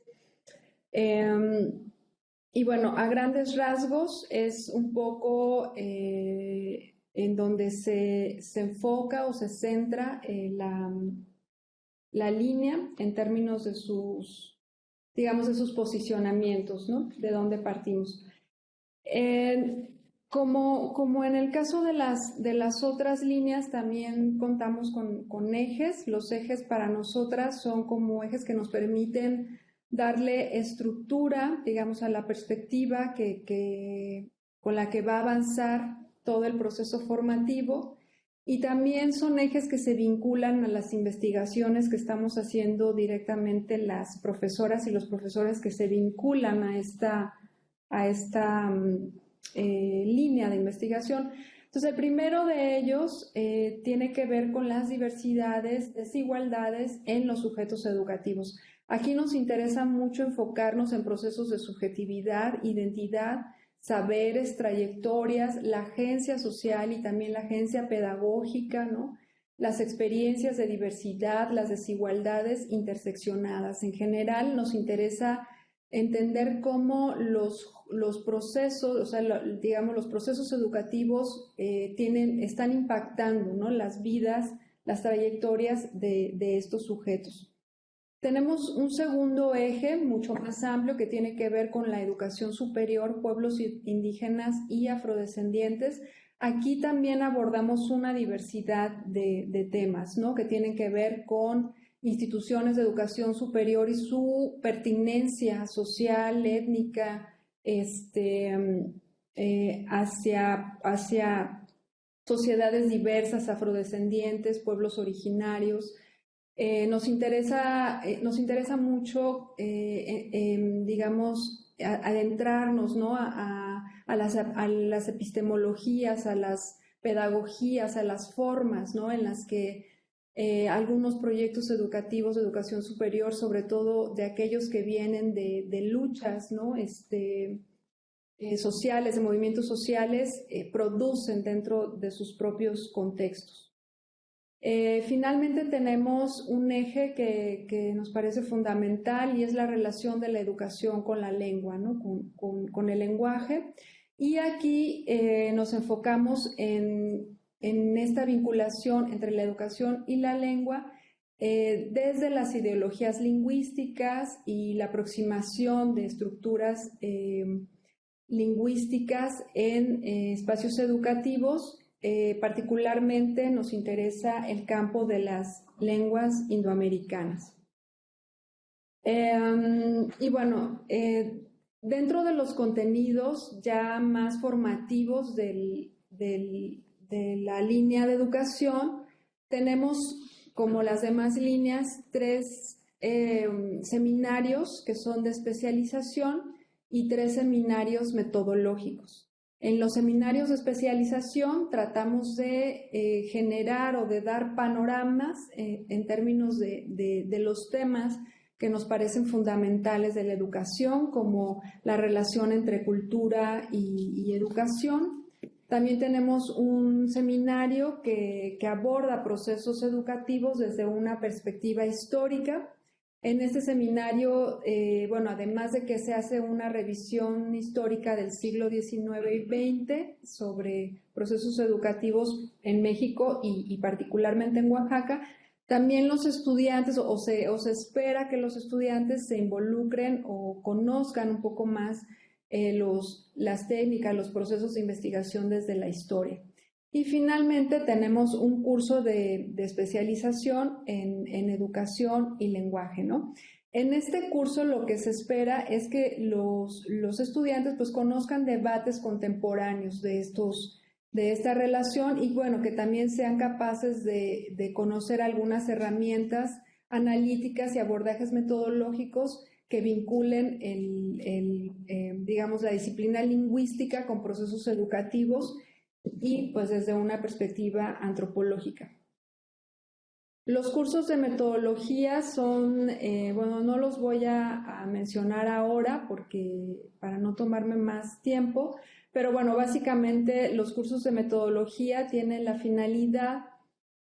Y bueno, a grandes rasgos es un poco en donde se enfoca o se centra la línea en términos de sus, digamos, de sus posicionamientos, ¿no? De dónde partimos. Como en el caso de las otras líneas, también contamos con ejes. Los ejes para nosotras son como ejes que nos permiten darle estructura, digamos, a la perspectiva con la que va a avanzar todo el proceso formativo, y también son ejes que se vinculan a las investigaciones que estamos haciendo directamente las profesoras y los profesores que se vinculan a esta línea de investigación. Entonces, el primero de ellos tiene que ver con las diversidades, desigualdades en los sujetos educativos. Aquí nos interesa mucho enfocarnos en procesos de subjetividad, identidad, saberes, trayectorias, la agencia social y también la agencia pedagógica, ¿no? Las experiencias de diversidad, las desigualdades interseccionadas. En general, nos interesa entender cómo los procesos, o sea, digamos, los procesos educativos están impactando, ¿no?, las vidas, las trayectorias de estos sujetos. Tenemos un segundo eje mucho más amplio que tiene que ver con la educación superior, pueblos indígenas y afrodescendientes. Aquí también abordamos una diversidad de temas, ¿no?, que tienen que ver con instituciones de educación superior y su pertinencia social, étnica, hacia sociedades diversas, afrodescendientes, pueblos originarios. Nos interesa mucho, digamos, adentrarnos, ¿no?, a las epistemologías, a las pedagogías, a las formas, ¿no?, en las que algunos proyectos educativos de educación superior, sobre todo de aquellos que vienen de luchas, ¿no?, sociales, de movimientos sociales, producen dentro de sus propios contextos. Finalmente tenemos un eje que nos parece fundamental y es la relación de la educación con la lengua, ¿no?, con el lenguaje. Y aquí nos enfocamos en esta vinculación entre la educación y la lengua desde las ideologías lingüísticas y la aproximación de estructuras lingüísticas en espacios educativos. Particularmente nos interesa el campo de las lenguas indoamericanas. Y bueno, dentro de los contenidos ya más formativos de la línea de educación, tenemos, como las demás líneas, 3 seminarios que son de especialización y 3 seminarios metodológicos. En los seminarios de especialización tratamos de generar o de dar panoramas en términos de los temas que nos parecen fundamentales de la educación, como la relación entre cultura y educación. También tenemos un seminario que aborda procesos educativos desde una perspectiva histórica. En este seminario, bueno, además de que se hace una revisión histórica del siglo XIX y XX sobre procesos educativos en México y particularmente en Oaxaca, también los estudiantes, o se espera que los estudiantes se involucren o conozcan un poco más las técnicas, los procesos de investigación desde la historia. Y finalmente tenemos un curso de especialización en educación y lenguaje, ¿no? En este curso lo que se espera es que los estudiantes pues conozcan debates contemporáneos de esta relación y bueno, que también sean capaces de conocer algunas herramientas analíticas y abordajes metodológicos que vinculen digamos, la disciplina lingüística con procesos educativos y pues desde una perspectiva antropológica. Los cursos de metodología son, bueno, no los voy a mencionar ahora para no tomarme más tiempo, pero bueno, básicamente los cursos de metodología tienen la finalidad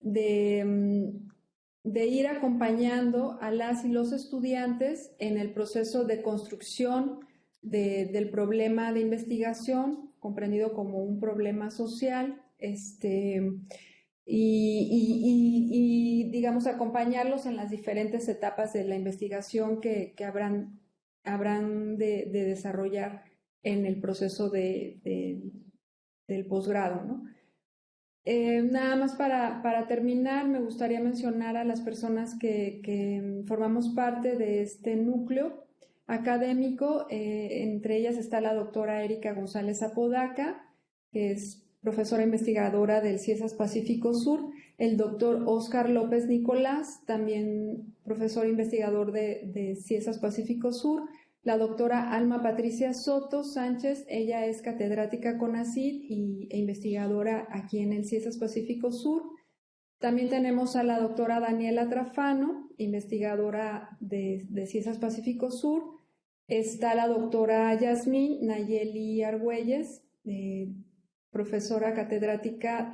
de ir acompañando a las y los estudiantes en el proceso de construcción del problema de investigación, comprendido como un problema social, y digamos acompañarlos en las diferentes etapas de la investigación que habrán de desarrollar en el proceso del posgrado, ¿no? Nada más para terminar, me gustaría mencionar a las personas que formamos parte de este núcleo académico. Entre ellas está la doctora Erika González Apodaca, que es profesora investigadora del CIESAS Pacífico Sur, el doctor Óscar López Nicolás, también profesor investigador de CIESAS Pacífico Sur, la doctora Alma Patricia Soto Sánchez, ella es catedrática CONACYT e investigadora aquí en el CIESAS Pacífico Sur. También tenemos a la doctora Daniela Trafano, investigadora de CIESAS Pacífico Sur. Está la doctora Yasmín Nayeli Argüelles, profesora catedrática,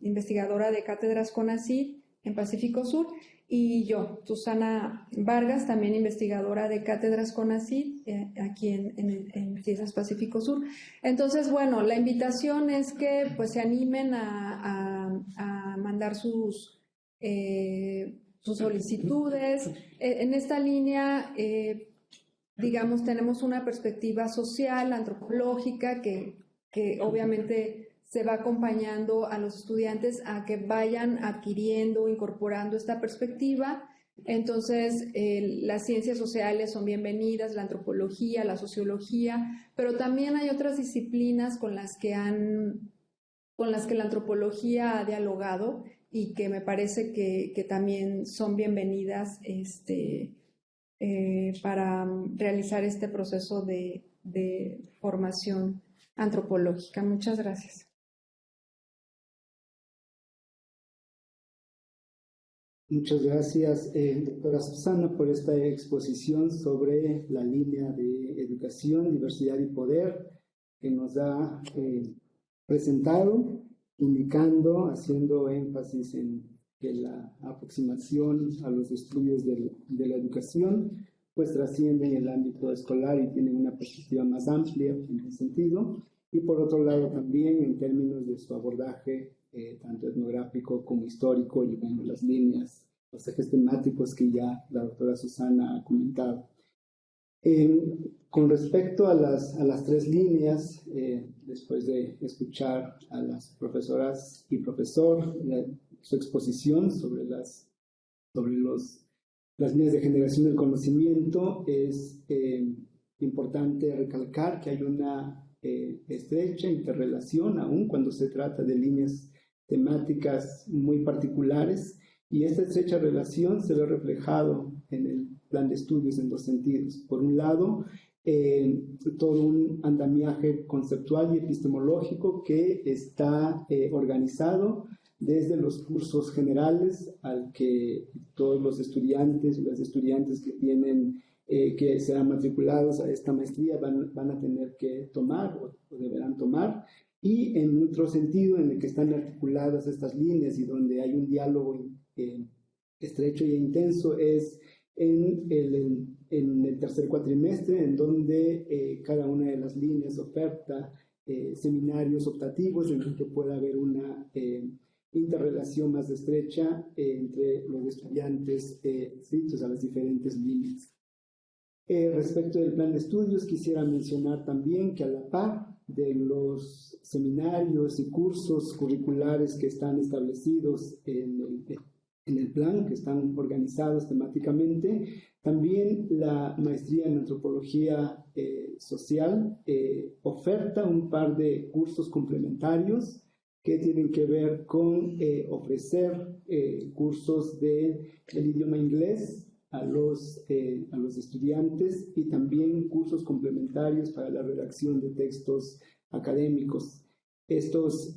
investigadora de cátedras CONACYT en Pacífico Sur, y yo, Susana Vargas, también investigadora de cátedras CONACYT, aquí en Ciencias Pacífico Sur. Entonces, bueno, la invitación es que pues se animen a mandar sus solicitudes. En esta línea, digamos, tenemos una perspectiva social, antropológica, que obviamente se va acompañando a los estudiantes a que vayan adquiriendo, incorporando esta perspectiva. Entonces, las ciencias sociales son bienvenidas, la antropología, la sociología, pero también hay otras disciplinas con las que la antropología ha dialogado y que me parece que también son bienvenidas para realizar este proceso de formación antropológica. Muchas gracias. Muchas gracias, doctora Susana, por esta exposición sobre la línea de educación, diversidad y poder que nos ha presentado, indicando, haciendo énfasis en que la aproximación a los estudios de la educación pues trasciende en el ámbito escolar y tiene una perspectiva más amplia en ese sentido, y por otro lado también en términos de su abordaje tanto etnográfico como histórico, y bueno, las líneas, los ejes temáticos que ya la doctora Susana ha comentado. Con respecto a las tres líneas, después de escuchar a las profesoras y profesor su exposición sobre las líneas de generación del conocimiento, es importante recalcar que hay una estrecha interrelación, aún cuando se trata de líneas temáticas muy particulares, y esta estrecha relación se ve reflejado en el plan de estudios en dos sentidos. Por un lado, todo un andamiaje conceptual y epistemológico que está organizado desde los cursos generales al que todos los estudiantes y las estudiantes que tienen que serán matriculados a esta maestría van a tener que tomar o deberán tomar, y en otro sentido en el que están articuladas estas líneas y donde hay un diálogo estrecho e intenso es en el tercer cuatrimestre, en donde cada una de las líneas oferta seminarios optativos en el que pueda haber una interrelación más estrecha entre los estudiantes inscritos a las diferentes líneas. Respecto del plan de estudios, quisiera mencionar también que a la par de los seminarios y cursos curriculares que están establecidos en el plan, que están organizados temáticamente, también la maestría en antropología social oferta un par de cursos complementarios que tienen que ver con ofrecer cursos del idioma inglés a los estudiantes, y también cursos complementarios para la redacción de textos académicos. Estos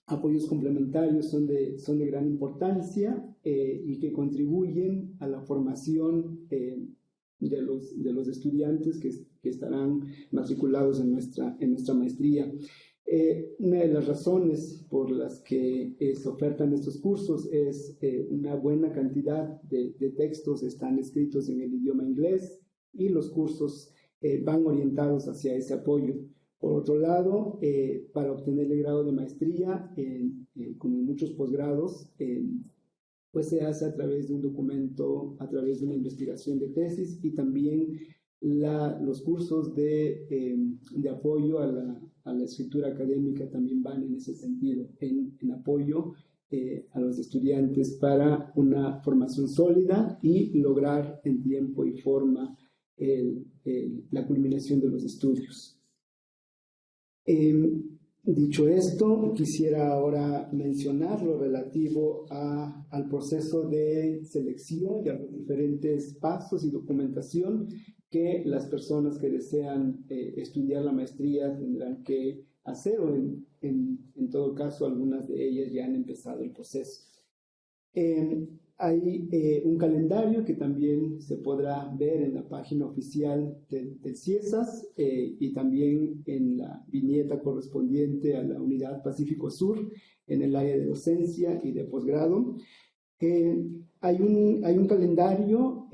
apoyos complementarios son de gran importancia y que contribuyen a la formación de los estudiantes que estarán matriculados en nuestra maestría. Una de las razones por las que se ofertan estos cursos es una buena cantidad de textos están escritos en el idioma inglés, y los cursos van orientados hacia ese apoyo. Por otro lado, para obtener el grado de maestría, como en muchos posgrados, pues se hace a través de un documento, a través de una investigación de tesis, y también los cursos de apoyo a la escritura académica también van en ese sentido, en apoyo a los estudiantes para una formación sólida y lograr en tiempo y forma la culminación de los estudios. Dicho esto, quisiera ahora mencionar lo relativo al proceso de selección y a los diferentes pasos y documentación que las personas que desean estudiar la maestría tendrán que hacer, o en todo caso algunas de ellas ya han empezado el proceso. Hay un calendario que también se podrá ver en la página oficial del CIESAS y también en la viñeta correspondiente a la unidad Pacífico Sur en el área de docencia y de posgrado. Hay un calendario,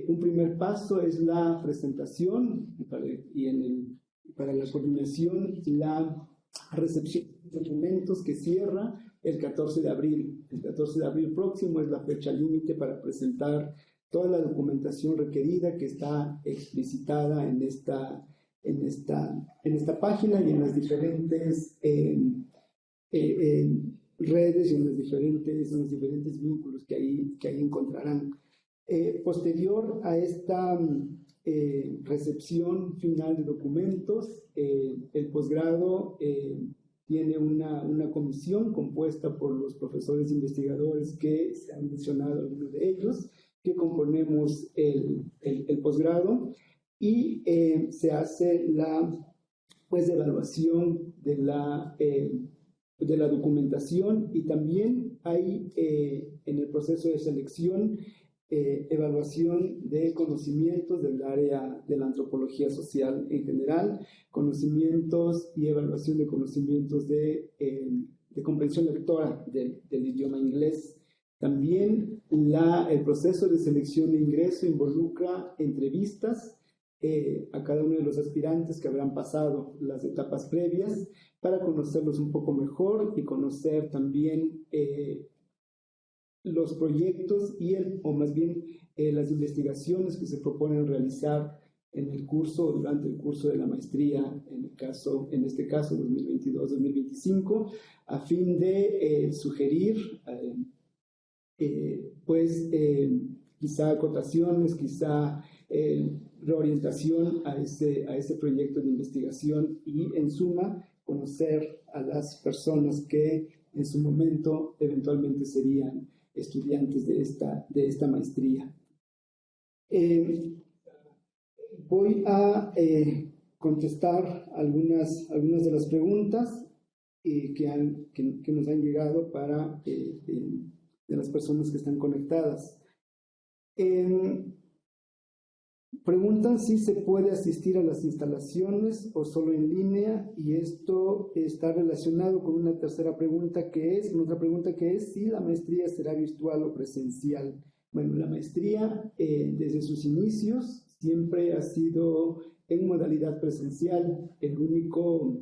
un primer paso es la presentación para la coordinación y la recepción de documentos que cierra el 14 de abril. El 14 de abril próximo es la fecha límite para presentar toda la documentación requerida que está explicitada en esta página y en las diferentes redes y en los diferentes vínculos que ahí encontrarán. Posterior a esta recepción final de documentos, el posgrado tiene una comisión compuesta por los profesores investigadores que se han mencionado, algunos de ellos, que componemos el posgrado, y se hace la evaluación de la documentación, y también hay en el proceso de selección evaluación de conocimientos del área de la antropología social en general, conocimientos y evaluación de conocimientos de comprensión lectora del idioma inglés. También el proceso de selección e ingreso involucra entrevistas a cada uno de los aspirantes que habrán pasado las etapas previas para conocerlos un poco mejor y conocer también los proyectos o más bien las investigaciones que se proponen realizar en el curso o durante el curso de la maestría, en este caso 2022-2025, a fin de sugerir quizá acotaciones, quizá reorientación a ese proyecto de investigación, y en suma conocer a las personas que en su momento eventualmente serían estudiantes de esta maestría. Voy a contestar algunas de las preguntas que nos han llegado de las personas que están conectadas. Preguntan si se puede asistir a las instalaciones o solo en línea, y esto está relacionado con una otra pregunta que es si la maestría será virtual o presencial. Bueno, la maestría desde sus inicios siempre ha sido en modalidad presencial. El único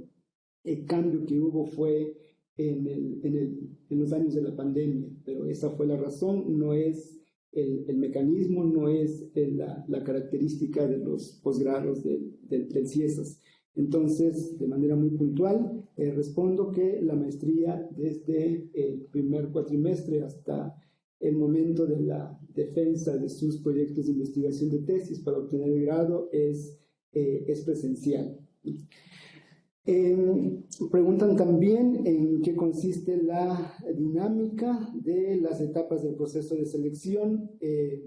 cambio que hubo fue en los años de la pandemia, pero esa fue la razón, no es el mecanismo, no es la característica de los posgrados del CIESAS. Entonces, de manera muy puntual, respondo que la maestría desde el primer cuatrimestre hasta el momento de la defensa de sus proyectos de investigación de tesis para obtener el grado es presencial. Preguntan también en qué consiste la dinámica de las etapas del proceso de selección.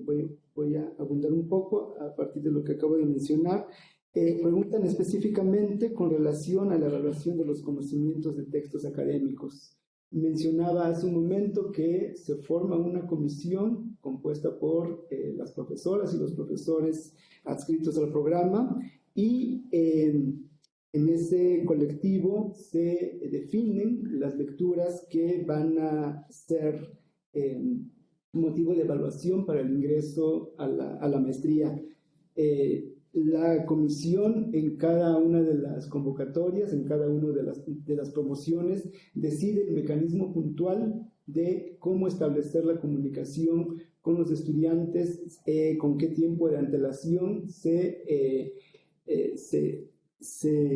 Voy a abundar un poco a partir de lo que acabo de mencionar. Preguntan específicamente con relación a la evaluación de los conocimientos de textos académicos. Mencionaba hace un momento que se forma una comisión compuesta por las profesoras y los profesores adscritos al programa, y en ese colectivo se definen las lecturas que van a ser motivo de evaluación para el ingreso a la maestría. La comisión en cada una de las convocatorias, en cada una de las promociones, decide el mecanismo puntual de cómo establecer la comunicación con los estudiantes, con qué tiempo de antelación se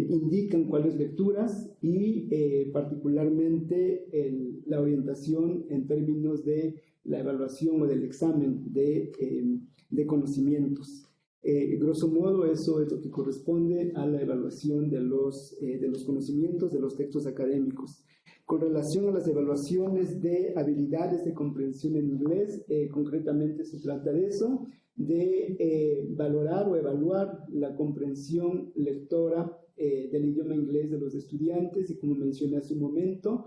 indican cuáles lecturas y particularmente la orientación en términos de la evaluación o del examen de conocimientos. Grosso modo, eso es lo que corresponde a la evaluación de los conocimientos de los textos académicos. Con relación a las evaluaciones de habilidades de comprensión en inglés, concretamente se trata de eso, de valorar o evaluar la comprensión lectora del idioma inglés de los estudiantes, y como mencioné hace un momento,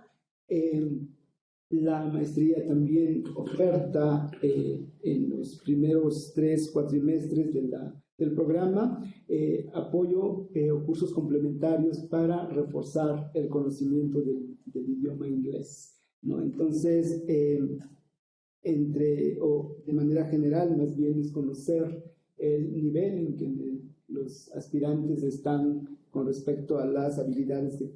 la maestría también oferta en los primeros 3 cuatrimestres del programa apoyo o cursos complementarios para reforzar el conocimiento del idioma inglés, ¿no? Entonces, o de manera general, más bien es conocer el nivel en que los aspirantes están con respecto a las habilidades de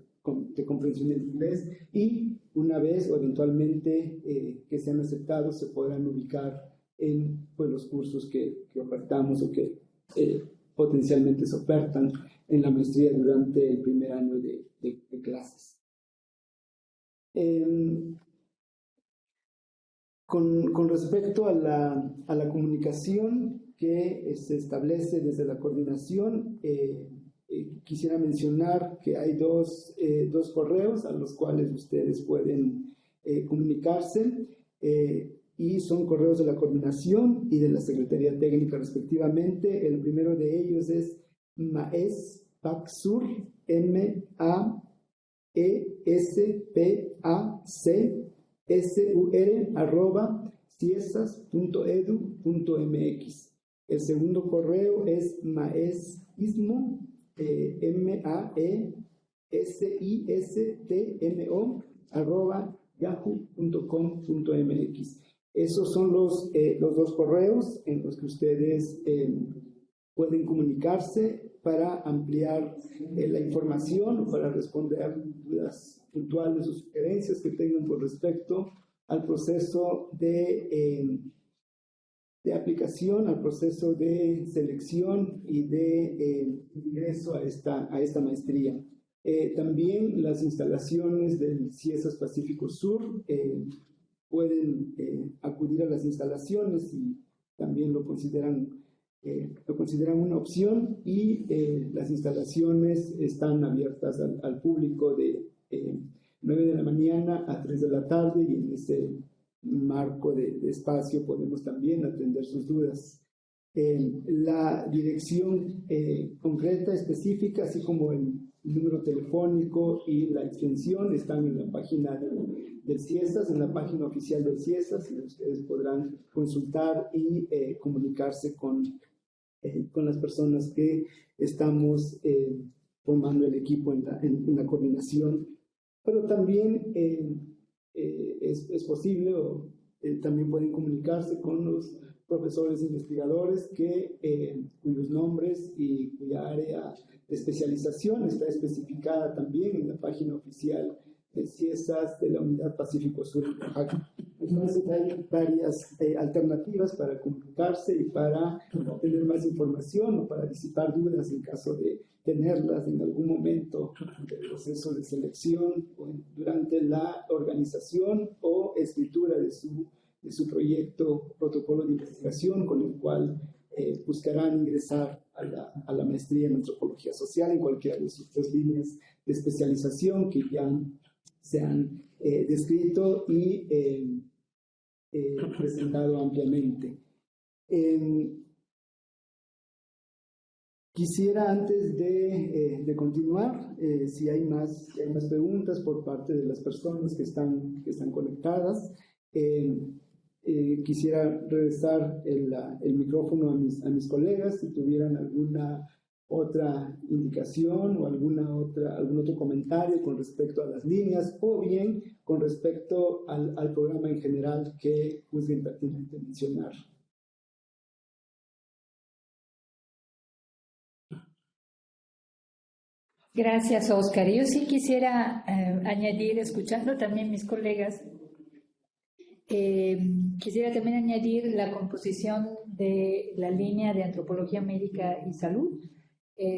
comprensión del inglés, y una vez o eventualmente que sean aceptados se podrán ubicar en pues, los cursos que ofertamos o que potencialmente se ofertan en la maestría durante el primer año de clases. Con respecto a la comunicación que se establece desde la coordinación, quisiera mencionar que hay dos correos a los cuales ustedes pueden comunicarse, y son correos de la coordinación y de la Secretaría Técnica respectivamente. El primero de ellos es maespacsur, maespacsur@ciesas.edu.mx. El segundo correo es maesismo, maesistmo@yahoo.com.mx. Esos son los dos correos en los que ustedes pueden comunicarse para ampliar la información o para responder dudas puntuales o sugerencias que tengan con respecto al proceso de aplicación, al proceso de selección y de ingreso a esta maestría. También las instalaciones del CIESAS Pacífico Sur pueden acudir a las instalaciones y también lo consideran una opción, y las instalaciones están abiertas al público de 9 de la mañana a 3 de la tarde, y en ese marco de espacio podemos también atender sus dudas. La dirección concreta, específica, así como el número telefónico y la extensión están en la página del CIESAS, en la página oficial del CIESAS, y ustedes podrán consultar y comunicarse con las personas que estamos formando el equipo en la coordinación. Pero también es posible, o también pueden comunicarse con los profesores investigadores cuyos nombres y cuya área de especialización está especificada también en la página oficial del CIESAS de la Unidad Pacífico Sur en Oaxaca. Entonces hay varias alternativas para comunicarse y para obtener más información o para disipar dudas en caso de tenerlas en algún momento del proceso de selección o durante la organización o escritura de su proyecto protocolo de investigación, con el cual buscarán ingresar a la maestría en antropología social en cualquiera de sus 3 líneas de especialización que ya se han descrito y presentado ampliamente. Quisiera, antes de continuar, si hay más preguntas por parte de las personas que están conectadas, quisiera regresar el micrófono a mis colegas si tuvieran alguna otra indicación o algún otro comentario con respecto a las líneas, o bien con respecto al programa en general que juzguen pertinente mencionar. Gracias, Oscar. Yo sí quisiera añadir, escuchando también mis colegas, quisiera también añadir la composición de la línea de antropología médica y salud.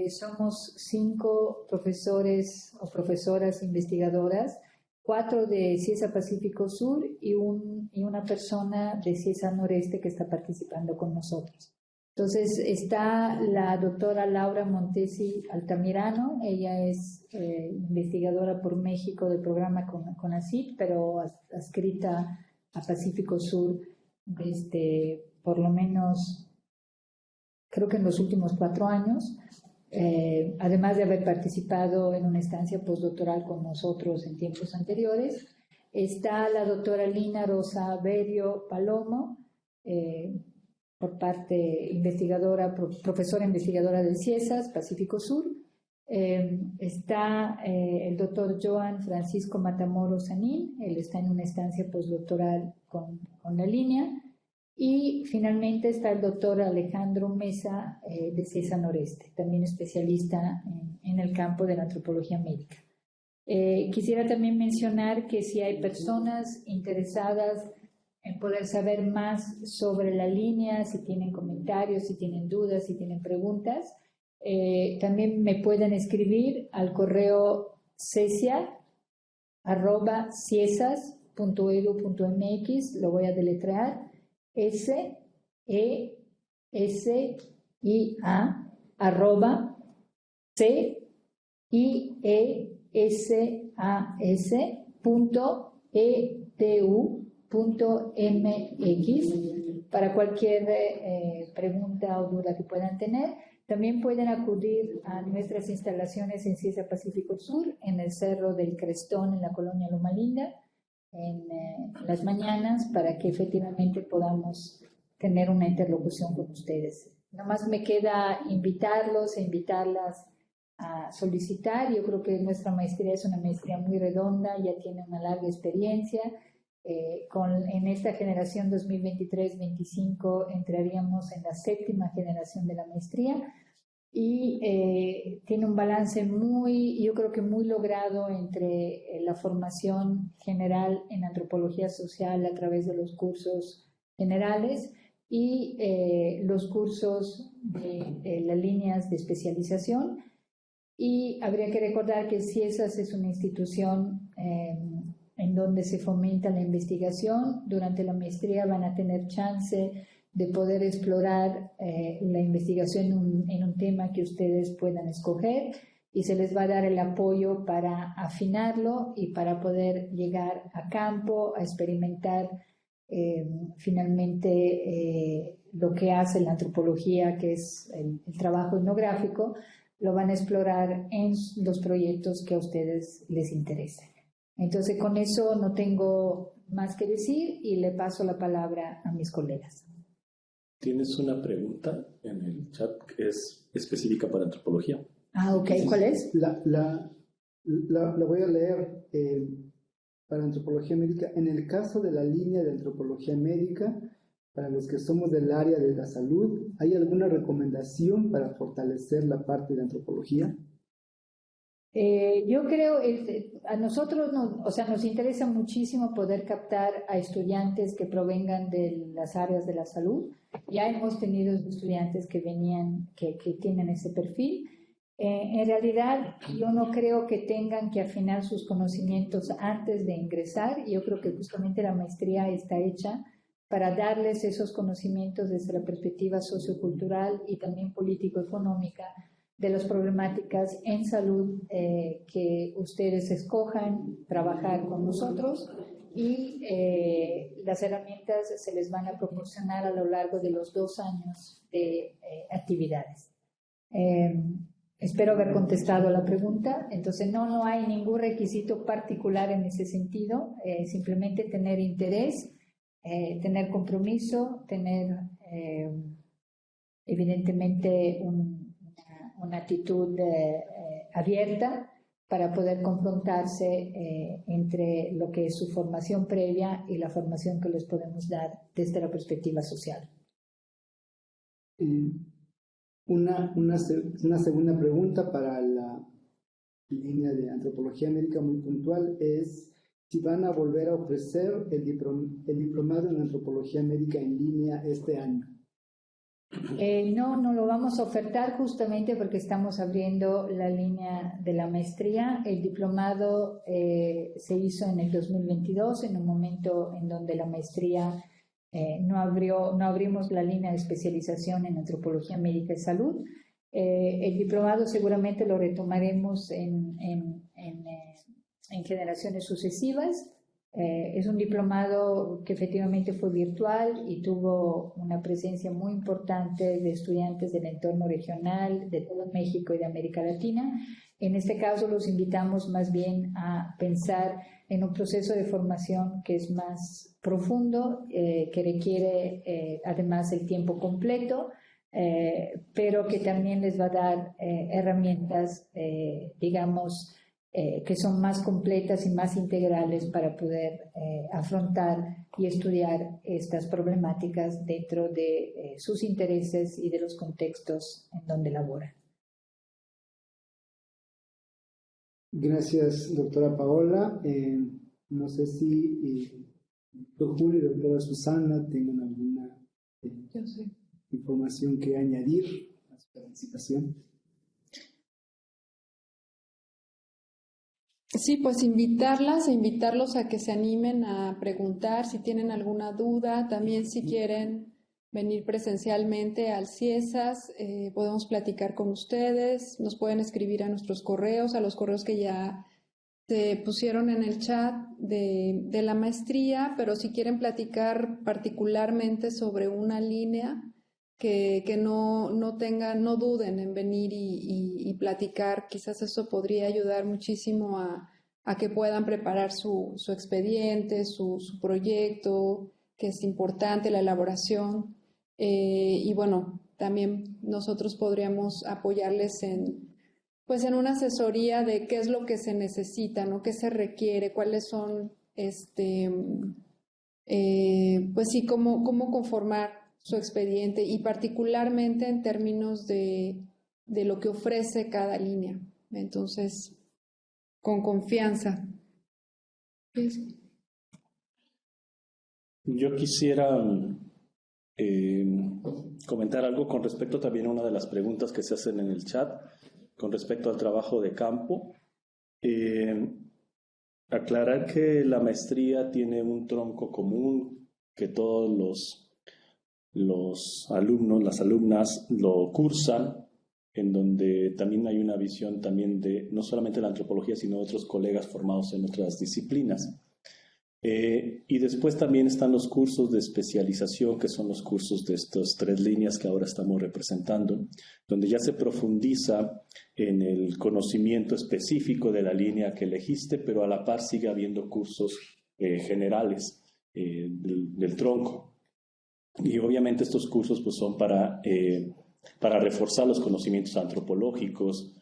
Somos 5 profesores o profesoras investigadoras, 4 de CIESA Pacífico Sur y una persona de CIESA Noreste que está participando con nosotros. Entonces está la doctora Laura Montesi Altamirano. Ella es investigadora por México del programa CONACYT, pero adscrita a Pacífico Sur desde por lo menos, creo que en los últimos 4 años, además de haber participado en una estancia postdoctoral con nosotros en tiempos anteriores. Está la doctora Lina Rosa Berio Palomo, por parte investigadora, profesora investigadora del CIESAS Pacífico Sur. Está el doctor Joan Francisco Matamoros Sanín, él está en una estancia postdoctoral con la línea. Y finalmente está el doctor Alejandro Mesa de CIESA Noreste, también especialista en el campo de la antropología médica. Quisiera también mencionar que si hay personas interesadas en poder saber más sobre la línea, si tienen comentarios, si tienen dudas, si tienen preguntas, también me pueden escribir al correo cesia@ciesas.edu.mx, lo voy a deletrear, cesia@ciesas.edu.mx para cualquier pregunta o duda que puedan tener. También pueden acudir a nuestras instalaciones en CIESA Pacífico Sur, en el Cerro del Crestón, en la colonia Loma Linda, en las mañanas, para que efectivamente podamos tener una interlocución con ustedes. Nada más me queda invitarlos e invitarlas a solicitar. Yo creo que nuestra maestría es una maestría muy redonda, ya tiene una larga experiencia. En esta generación 2023-25 entraríamos en la 7ª generación de la maestría y tiene un balance yo creo que muy logrado entre la formación general en antropología social a través de los cursos generales y los cursos de las líneas de especialización. Y habría que recordar que CIESAS es una institución en donde se fomenta la investigación. Durante la maestría van a tener chance de poder explorar la investigación en un tema que ustedes puedan escoger y se les va a dar el apoyo para afinarlo y para poder llegar a campo, a experimentar finalmente lo que hace la antropología, que es el trabajo etnográfico. Lo van a explorar en los proyectos que a ustedes les interesen. Entonces, con eso no tengo más que decir y le paso la palabra a mis colegas. Tienes una pregunta en el chat que es específica para antropología. Ah, ok. ¿Cuál es? La voy a leer para antropología médica. En el caso de la línea de antropología médica, para los que somos del área de la salud, ¿hay alguna recomendación para fortalecer la parte de antropología? Yo creo, a nosotros nos interesa muchísimo poder captar a estudiantes que provengan de las áreas de la salud. Ya hemos tenido estudiantes que tienen ese perfil. En realidad, yo no creo que tengan que afinar sus conocimientos antes de ingresar. Yo creo que justamente la maestría está hecha para darles esos conocimientos desde la perspectiva sociocultural y también político-económica de las problemáticas en salud que ustedes escojan trabajar con nosotros, y las herramientas se les van a proporcionar a lo largo de los 2 años de actividades. Espero haber contestado la pregunta. Entonces no hay ningún requisito particular en ese sentido, simplemente tener interés, tener compromiso, tener evidentemente una actitud abierta para poder confrontarse entre lo que es su formación previa y la formación que les podemos dar desde la perspectiva social. Una segunda pregunta para la línea de antropología médica muy puntual es si van a volver a ofrecer el diplomado en antropología médica en línea este año. No lo vamos a ofertar justamente porque estamos abriendo la línea de la maestría. El diplomado se hizo en el 2022, en un momento en donde la maestría no abrimos la línea de especialización en antropología médica y salud. El diplomado seguramente lo retomaremos en generaciones sucesivas. Es un diplomado que efectivamente fue virtual y tuvo una presencia muy importante de estudiantes del entorno regional, de todo México y de América Latina. En este caso los invitamos más bien a pensar en un proceso de formación que es más profundo, que requiere además el tiempo completo, pero que también les va a dar herramientas, digamos, que son más completas y más integrales para poder afrontar y estudiar estas problemáticas dentro de sus intereses y de los contextos en donde laboran. Gracias, doctora Paola. No sé si doctor Julio y doctora Susana tengan alguna información que añadir a su participación. Sí, pues invitarlos a que se animen a preguntar si tienen alguna duda, también si quieren venir presencialmente al CIESAS, podemos platicar con ustedes, nos pueden escribir a nuestros correos, a los correos que ya se pusieron en el chat de la maestría, pero si quieren platicar particularmente sobre una línea, que no duden en venir y platicar. Quizás eso podría ayudar muchísimo a que puedan preparar su expediente, su proyecto, que es importante, la elaboración. Y bueno, también nosotros podríamos apoyarles en una asesoría de qué es lo que se necesita, ¿no? Qué se requiere, cuáles son, pues sí, cómo conformar su expediente y particularmente en términos de lo que ofrece cada línea. Entonces, con confianza. Yo quisiera comentar algo con respecto también a una de las preguntas que se hacen en el chat, con respecto al trabajo de campo. Aclarar que la maestría tiene un tronco común que todos los alumnos, las alumnas lo cursan, en donde también hay una visión también de no solamente la antropología, sino otros colegas formados en otras disciplinas. Y después también están los cursos de especialización, que son los cursos de estas 3 líneas que ahora estamos representando, donde ya se profundiza en el conocimiento específico de la línea que elegiste, pero a la par sigue habiendo cursos generales del tronco. Y obviamente estos cursos pues, son para reforzar los conocimientos antropológicos.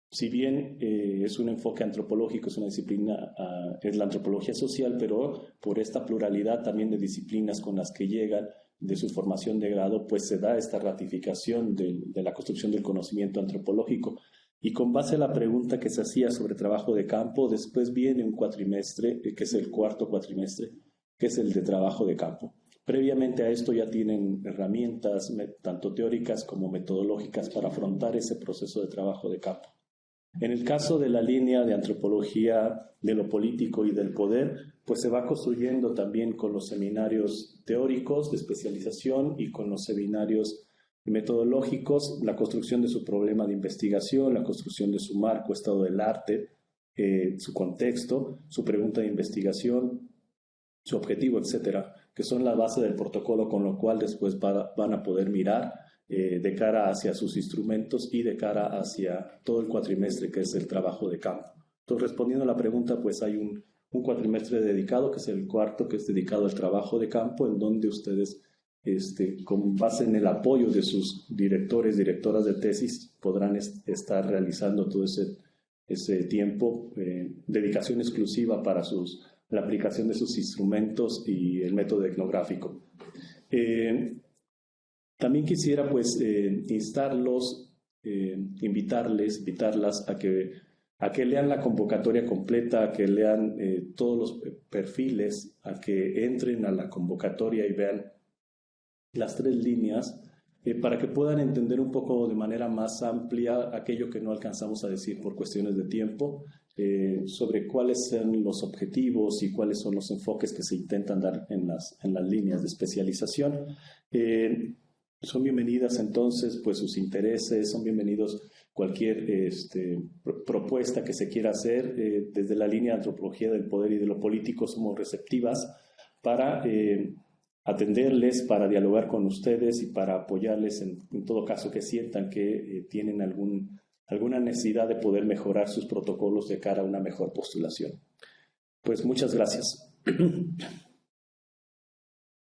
Si bien es un enfoque antropológico, es una disciplina, es la antropología social, pero por esta pluralidad también de disciplinas con las que llegan de su formación de grado, pues se da esta ratificación de la construcción del conocimiento antropológico. Y con base a la pregunta que se hacía sobre trabajo de campo, después viene un cuatrimestre, que es el 4º cuatrimestre, que es el de trabajo de campo. Previamente a esto ya tienen herramientas, tanto teóricas como metodológicas, para afrontar ese proceso de trabajo de campo. En el caso de la línea de antropología de lo político y del poder, pues se va construyendo también con los seminarios teóricos de especialización y con los seminarios metodológicos, la construcción de su problema de investigación, la construcción de su marco, estado del arte, su contexto, su pregunta de investigación, su objetivo, etcétera, que son la base del protocolo con lo cual después van a poder mirar de cara hacia sus instrumentos y de cara hacia todo el cuatrimestre que es el trabajo de campo. Entonces, respondiendo a la pregunta, pues hay un cuatrimestre dedicado, que es el 4º, que es dedicado al trabajo de campo, en donde ustedes, con base en el apoyo de sus directoras de tesis, podrán estar realizando todo ese tiempo, dedicación exclusiva para la aplicación de sus instrumentos y el método etnográfico. También quisiera pues invitarlas a que lean la convocatoria completa, a que lean todos los perfiles, a que entren a la convocatoria y vean las 3 líneas, para que puedan entender un poco de manera más amplia aquello que no alcanzamos a decir por cuestiones de tiempo, sobre cuáles son los objetivos y cuáles son los enfoques que se intentan dar en las líneas de especialización. Son bienvenidas entonces pues sus intereses, son bienvenidos cualquier propuesta que se quiera hacer. Desde la línea de antropología del poder y de lo político somos receptivas para atenderles, para dialogar con ustedes y para apoyarles en todo caso que sientan que tienen alguna necesidad de poder mejorar sus protocolos de cara a una mejor postulación. Pues muchas gracias.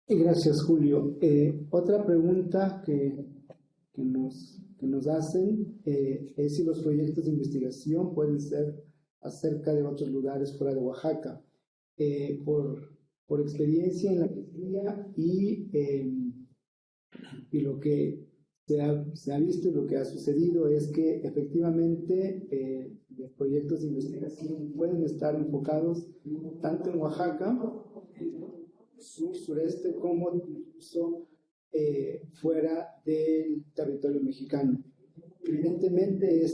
Gracias, Julio. Otra pregunta que nos que nos hacen es si los proyectos de investigación pueden ser acerca de otros lugares fuera de Oaxaca. Por experiencia en la maestría y lo que se ha visto y lo que ha sucedido es que efectivamente los proyectos de investigación pueden estar enfocados tanto en Oaxaca, sur, sureste, como incluso fuera del territorio mexicano. Evidentemente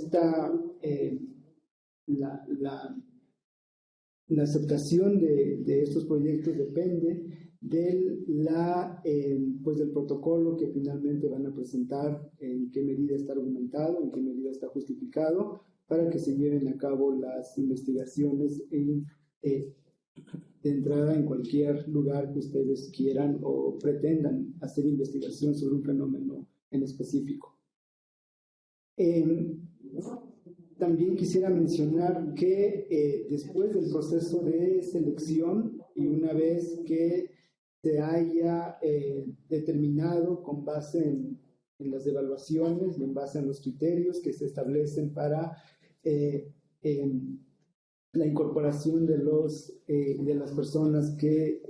la aceptación de estos proyectos depende del protocolo que finalmente van a presentar, en qué medida está argumentado, en qué medida está justificado, para que se lleven a cabo las investigaciones de entrada en cualquier lugar que ustedes quieran o pretendan hacer investigación sobre un fenómeno en específico. También quisiera mencionar que después del proceso de selección y una vez que se haya determinado con base en las evaluaciones y en base en los criterios que se establecen para la incorporación de las personas que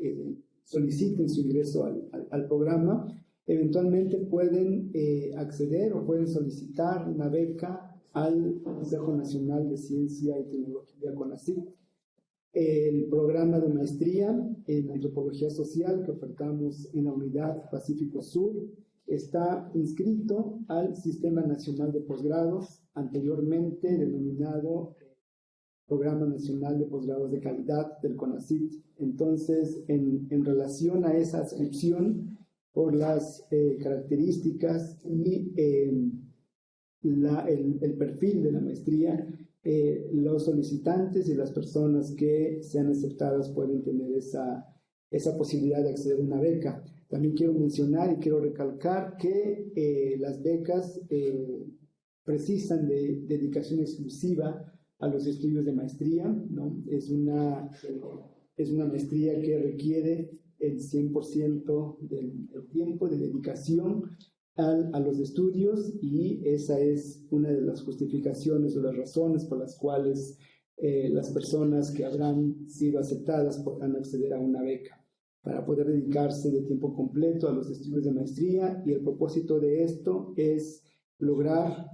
soliciten su ingreso al programa, eventualmente pueden acceder o pueden solicitar una beca al Consejo Nacional de Ciencia y Tecnología CONACYT. El programa de maestría en Antropología Social que ofertamos en la Unidad Pacífico Sur está inscrito al Sistema Nacional de Posgrados, anteriormente denominado Programa Nacional de Posgrados de Calidad del CONACYT. Entonces, en relación a esa adscripción, por las características y el perfil de la maestría, los solicitantes y las personas que sean aceptadas pueden tener esa posibilidad de acceder a una beca. También quiero mencionar y quiero recalcar que las becas precisan de dedicación exclusiva a los estudios de maestría, ¿no? Es una maestría que requiere el 100% del tiempo de dedicación a los estudios, y esa es una de las justificaciones o las razones por las cuales las personas que habrán sido aceptadas podrán acceder a una beca para poder dedicarse de tiempo completo a los estudios de maestría. Y el propósito de esto es lograr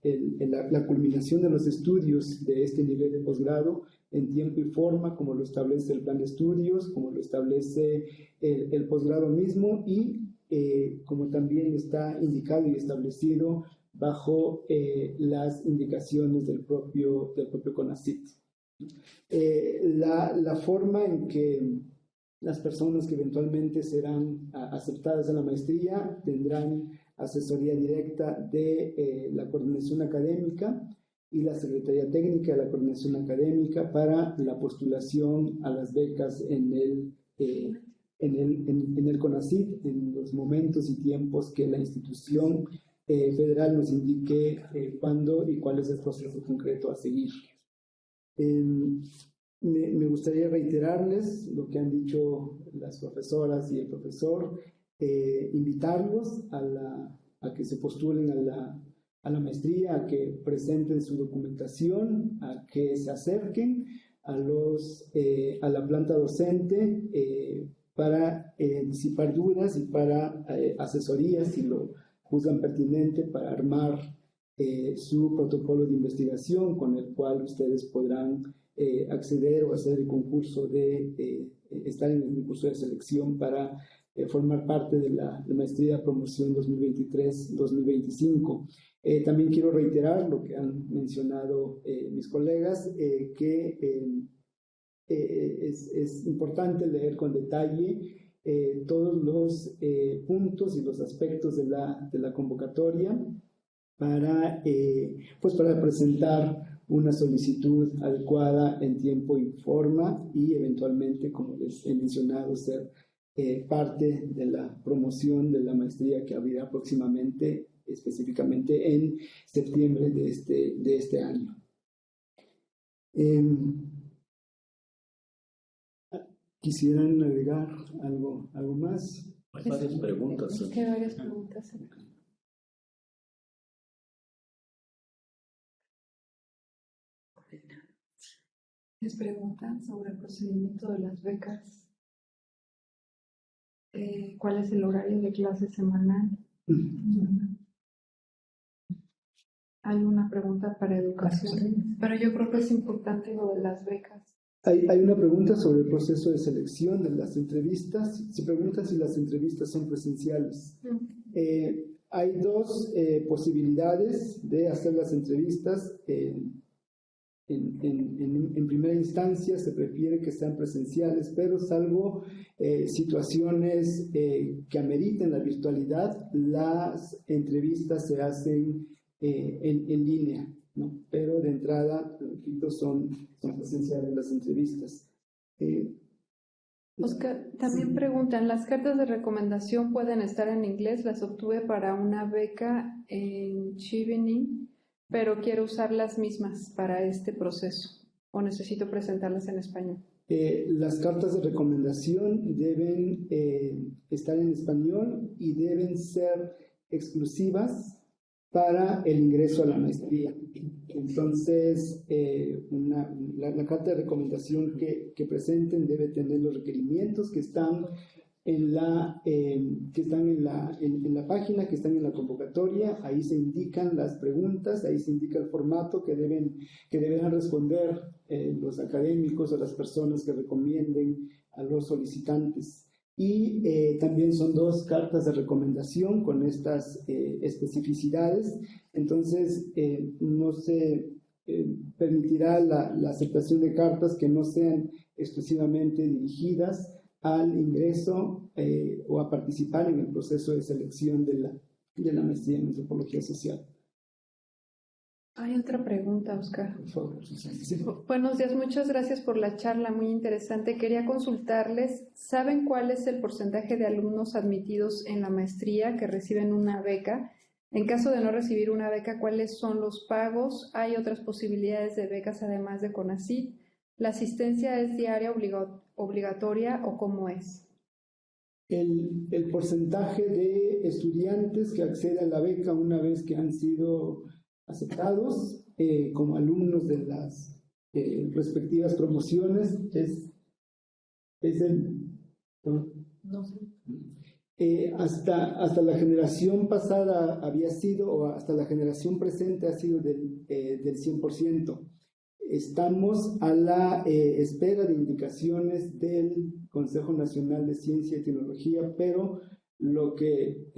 la culminación de los estudios de este nivel de posgrado en tiempo y forma, como lo establece el plan de estudios, como lo establece el posgrado mismo, y como también está indicado y establecido bajo las indicaciones del propio CONACYT. La forma en que las personas que eventualmente serán aceptadas a la maestría tendrán asesoría directa de la coordinación académica y la Secretaría Técnica de la Coordinación Académica para la postulación a las becas en el CONACYT, en los momentos y tiempos que la institución federal nos indique cuándo y cuál es el proceso concreto a seguir. Me gustaría reiterarles lo que han dicho las profesoras y el profesor, invitarlos a que se postulen a la maestría, a que presenten su documentación, a que se acerquen a la planta docente para disipar dudas y para asesorías, si lo juzgan pertinente, para armar su protocolo de investigación con el cual ustedes podrán acceder o hacer el concurso estar en el concurso de selección para formar parte de la maestría de promoción 2023-2025. También quiero reiterar lo que han mencionado mis colegas, que es importante leer con detalle todos los puntos y los aspectos de la convocatoria para presentar una solicitud adecuada en tiempo y forma, y eventualmente, como les he mencionado, ser parte de la promoción de la maestría que abrirá próximamente, específicamente en septiembre de este año. ¿Quisieran agregar algo más? Hay varias preguntas. Hay varias preguntas. Les preguntan sobre el procedimiento de las becas. ¿Cuál es el horario de clase semanal? Hay una pregunta para educación, pero yo creo que es importante lo de las becas. Hay una pregunta sobre el proceso de selección de las entrevistas. Se pregunta si las entrevistas son presenciales. Hay dos posibilidades de hacer las entrevistas. En primera instancia se prefiere que sean presenciales, pero salvo situaciones que ameriten la virtualidad, las entrevistas se hacen en línea, ¿no? Pero de entrada, son presenciales las entrevistas. Oscar, también preguntan, ¿las cartas de recomendación pueden estar en inglés? Las obtuve para una beca en Chevening, pero quiero usar las mismas para este proceso, o necesito presentarlas en español. Las cartas de recomendación deben estar en español y deben ser exclusivas para el ingreso a la maestría. Entonces, la carta de recomendación que presenten debe tener los requerimientos que están en la página, que están en la convocatoria. Ahí se indican las preguntas, ahí se indica el formato que deberán responder los académicos o las personas que recomienden a los solicitantes. Y también son dos cartas de recomendación con estas especificidades. Entonces, no se permitirá la aceptación de cartas que no sean exclusivamente dirigidas al ingreso o a participar en el proceso de selección de la maestría en antropología social. Hay otra pregunta, Oscar. Por favor, Susana. Sí. Buenos días, muchas gracias por la charla, muy interesante. Quería consultarles, ¿saben cuál es el porcentaje de alumnos admitidos en la maestría que reciben una beca? En caso de no recibir una beca, ¿cuáles son los pagos? ¿Hay otras posibilidades de becas además de CONACYT? ¿La asistencia es diaria obligatoria o cómo es? El porcentaje de estudiantes que acceden a la beca una vez que han sido aceptados como alumnos de las respectivas promociones es el... No sé. Hasta la generación pasada había sido, o hasta la generación presente ha sido del 100%. Estamos a la espera de indicaciones del Consejo Nacional de Ciencia y Tecnología, pero lo que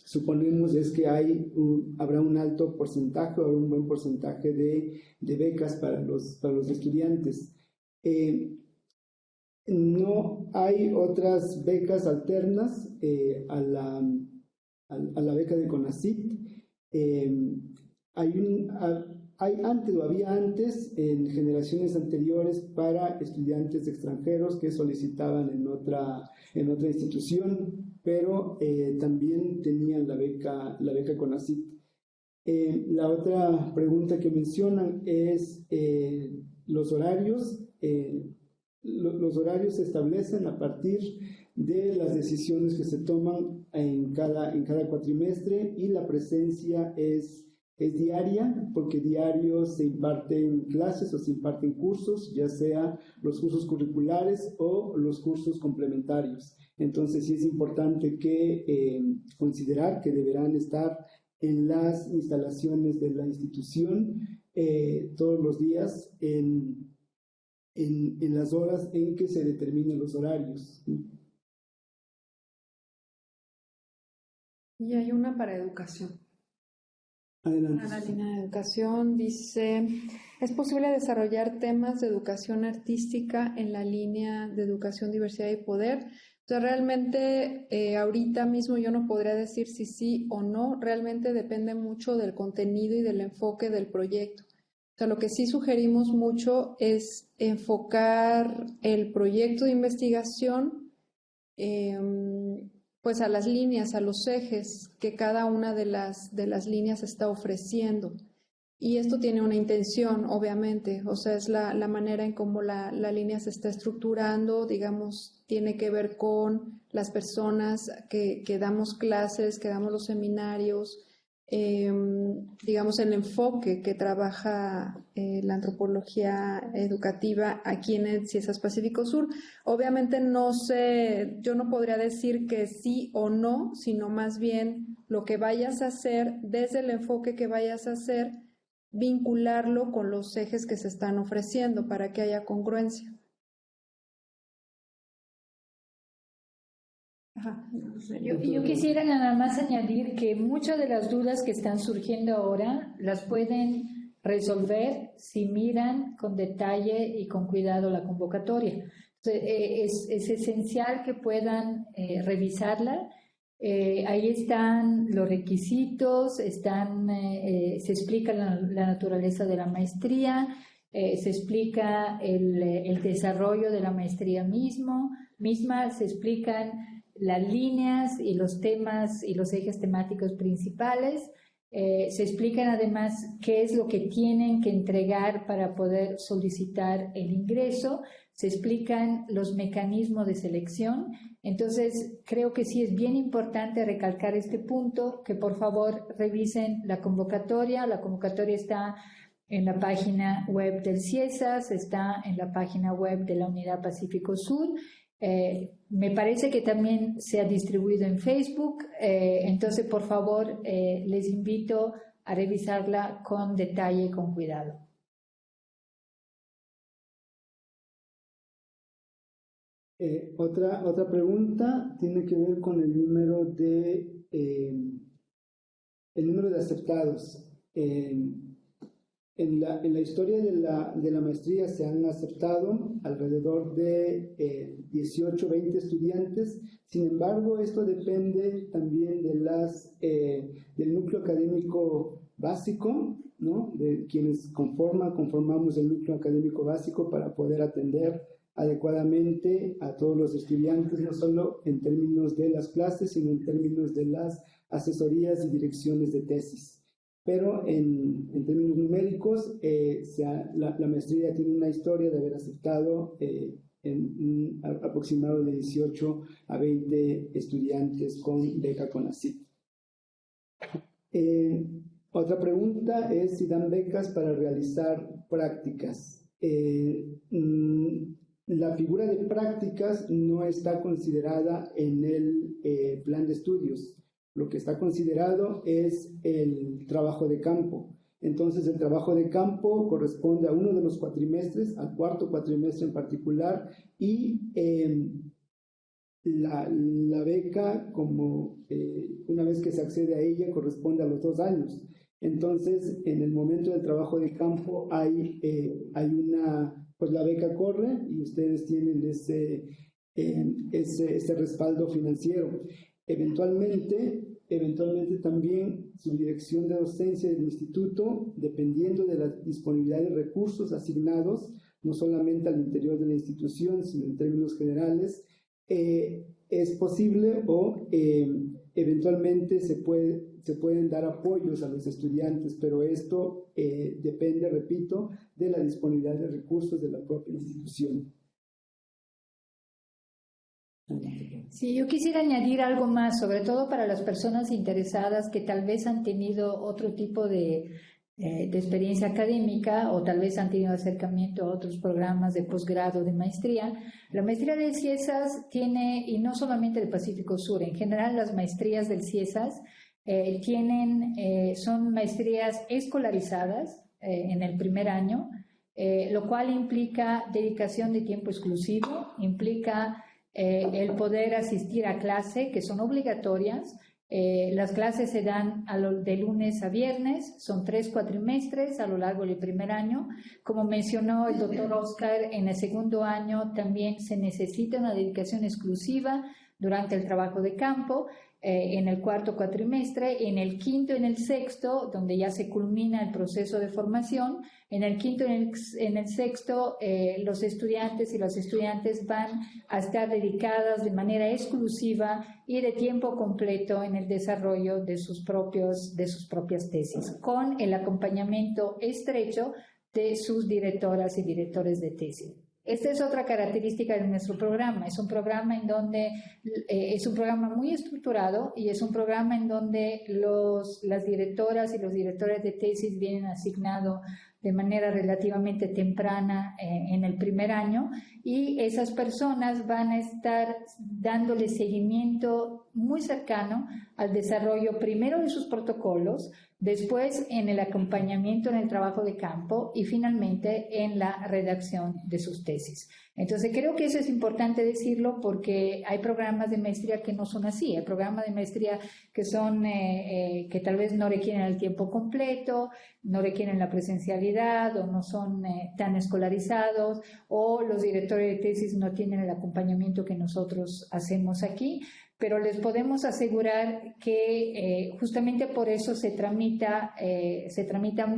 suponemos es que habrá un alto porcentaje, habrá un buen porcentaje de becas para los estudiantes. No hay otras becas alternas a la beca de CONACYT. Había antes, en generaciones anteriores, para estudiantes extranjeros que solicitaban en otra institución, pero también tenían la beca CONACYT. La otra pregunta que mencionan es los horarios. Los horarios se establecen a partir de las decisiones que se toman en cada cuatrimestre, y la presencia es diaria, porque diario se imparten clases o se imparten cursos, ya sea los cursos curriculares o los cursos complementarios. Entonces sí es importante considerar que deberán estar en las instalaciones de la institución todos los días en las horas en que se determinen los horarios. Y hay una para educación. Adelante. La línea de educación dice, ¿es posible desarrollar temas de educación artística en la línea de educación, diversidad y poder? O sea, realmente ahorita mismo yo no podría decir si sí o no, realmente depende mucho del contenido y del enfoque del proyecto. O sea, lo que sí sugerimos mucho es enfocar el proyecto de investigación pues a las líneas, a los ejes que cada una de las líneas está ofreciendo. Y esto tiene una intención, obviamente, o sea, es la manera en cómo la línea se está estructurando, digamos, tiene que ver con las personas que damos clases, que damos los seminarios, digamos, el enfoque que trabaja la antropología educativa aquí en el CIESAS Pacífico Sur. Obviamente no sé, yo no podría decir que sí o no, sino más bien lo que vayas a hacer, desde el enfoque que vayas a hacer, vincularlo con los ejes que se están ofreciendo para que haya congruencia. Yo quisiera nada más añadir que muchas de las dudas que están surgiendo ahora las pueden resolver si miran con detalle y con cuidado la convocatoria. Entonces, es esencial que puedan revisarla. Ahí están los requisitos, se explica la naturaleza de la maestría, se explica el desarrollo de la maestría misma, se explican las líneas y los temas y los ejes temáticos principales. Se explican además qué es lo que tienen que entregar para poder solicitar el ingreso. Se explican los mecanismos de selección. Entonces, creo que sí es bien importante recalcar este punto, que por favor revisen la convocatoria. La convocatoria está en la página web del CIESAS, está en la página web de la Unidad Pacífico Sur. Me parece que también se ha distribuido en Facebook, entonces por favor les invito a revisarla con detalle y con cuidado. Otra pregunta tiene que ver con el número de aceptados. En la historia de la maestría se han aceptado alrededor de 18, 20 estudiantes. Sin embargo, esto depende también del núcleo académico básico, ¿no? De quienes conformamos el núcleo académico básico para poder atender adecuadamente a todos los estudiantes, no solo en términos de las clases, sino en términos de las asesorías y direcciones de tesis. Pero en términos numéricos, la maestría tiene una historia de haber aceptado en un aproximado de 18 a 20 estudiantes con beca CONACYT. Otra pregunta es si dan becas para realizar prácticas. La figura de prácticas no está considerada en el plan de estudios. Lo que está considerado es el trabajo de campo. Entonces, el trabajo de campo corresponde a uno de los cuatrimestres, al cuarto cuatrimestre en particular, y la beca, una vez que se accede a ella, corresponde a los 2 años. Entonces, en el momento del trabajo de campo pues la beca corre y ustedes tienen ese respaldo financiero. Eventualmente también su dirección de docencia del instituto, dependiendo de la disponibilidad de recursos asignados, no solamente al interior de la institución, sino en términos generales, es posible o eventualmente se pueden dar apoyos a los estudiantes, pero esto depende, repito, de la disponibilidad de recursos de la propia institución. Sí, yo quisiera añadir algo más, sobre todo para las personas interesadas que tal vez han tenido otro tipo de experiencia académica o tal vez han tenido acercamiento a otros programas de posgrado, de maestría. La maestría del CIESAS tiene, y no solamente del Pacífico Sur, en general las maestrías del CIESAS son maestrías escolarizadas en el primer año, lo cual implica dedicación de tiempo exclusivo, implica el poder asistir a clase, que son obligatorias. Las clases se dan de lunes a viernes, son 3 cuatrimestres a lo largo del primer año. Como mencionó el doctor Oscar, en el segundo año también se necesita una dedicación exclusiva durante el trabajo de campo. En el cuarto cuatrimestre, en el quinto y en el sexto, donde ya se culmina el proceso de formación. En el quinto y en el sexto, los estudiantes y las estudiantes van a estar dedicadas de manera exclusiva y de tiempo completo en el desarrollo de sus propias tesis, con el acompañamiento estrecho de sus directoras y directores de tesis. Esta es otra característica de nuestro programa. Es un programa en donde es un programa muy estructurado y es un programa en donde las directoras y los directores de tesis vienen asignados de manera relativamente temprana en el primer año, y esas personas van a estar dándole seguimiento muy cercano al desarrollo primero de sus protocolos, después en el acompañamiento en el trabajo de campo y finalmente en la redacción de sus tesis. Entonces creo que eso es importante decirlo porque hay programas de maestría que no son así. Hay programas de maestría que son que tal vez no requieren el tiempo completo, no requieren la presencialidad o no son tan escolarizados, o los directores de tesis no tienen el acompañamiento que nosotros hacemos aquí. Pero les podemos asegurar que justamente por eso se tramitan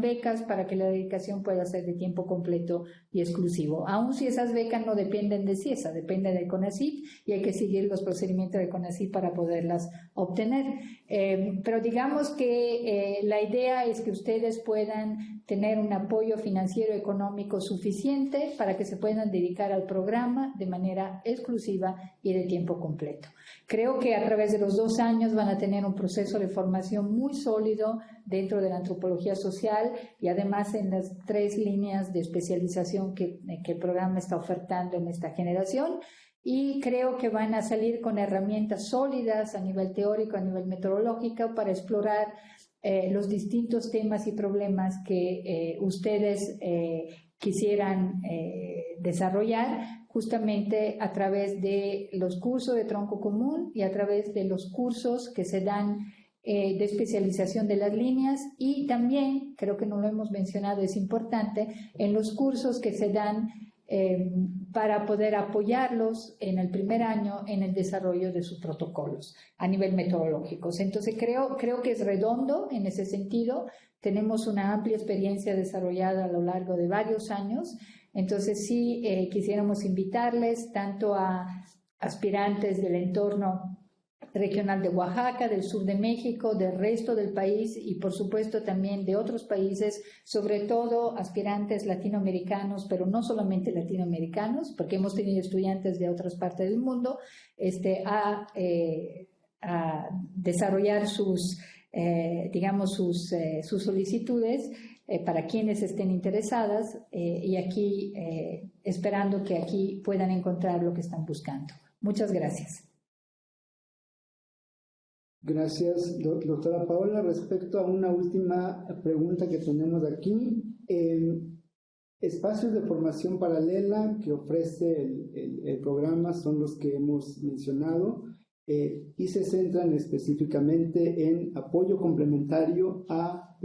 becas para que la dedicación pueda ser de tiempo completo y exclusivo, aun si esas becas no dependen de CIESA, dependen del CONACYT y hay que seguir los procedimientos del CONACYT para poderlas obtener. Pero digamos que la idea es que ustedes puedan tener un apoyo financiero económico suficiente para que se puedan dedicar al programa de manera exclusiva y de tiempo completo. Creo que a través de los 2 años van a tener un proceso de formación muy sólido dentro de la antropología social y además en las 3 líneas de especialización que el programa está ofertando en esta generación. Y creo que van a salir con herramientas sólidas a nivel teórico, a nivel metodológico, para explorar los distintos temas y problemas que ustedes quisieran desarrollar justamente a través de los cursos de tronco común y a través de los cursos que se dan de especialización de las líneas, y también, creo que no lo hemos mencionado, es importante, en los cursos que se dan para poder apoyarlos en el primer año en el desarrollo de sus protocolos a nivel metodológico. Entonces creo que es redondo en ese sentido. Tenemos una amplia experiencia desarrollada a lo largo de varios años. Entonces sí quisiéramos invitarles tanto a aspirantes del entorno regional de Oaxaca, del sur de México, del resto del país y por supuesto también de otros países, sobre todo aspirantes latinoamericanos, pero no solamente latinoamericanos, porque hemos tenido estudiantes de otras partes del mundo, a desarrollar sus solicitudes para quienes estén interesadas y aquí esperando que aquí puedan encontrar lo que están buscando. Muchas gracias. Gracias, doctora Paola. Respecto a una última pregunta que tenemos aquí, espacios de formación paralela que ofrece el programa son los que hemos mencionado y se centran específicamente en apoyo complementario a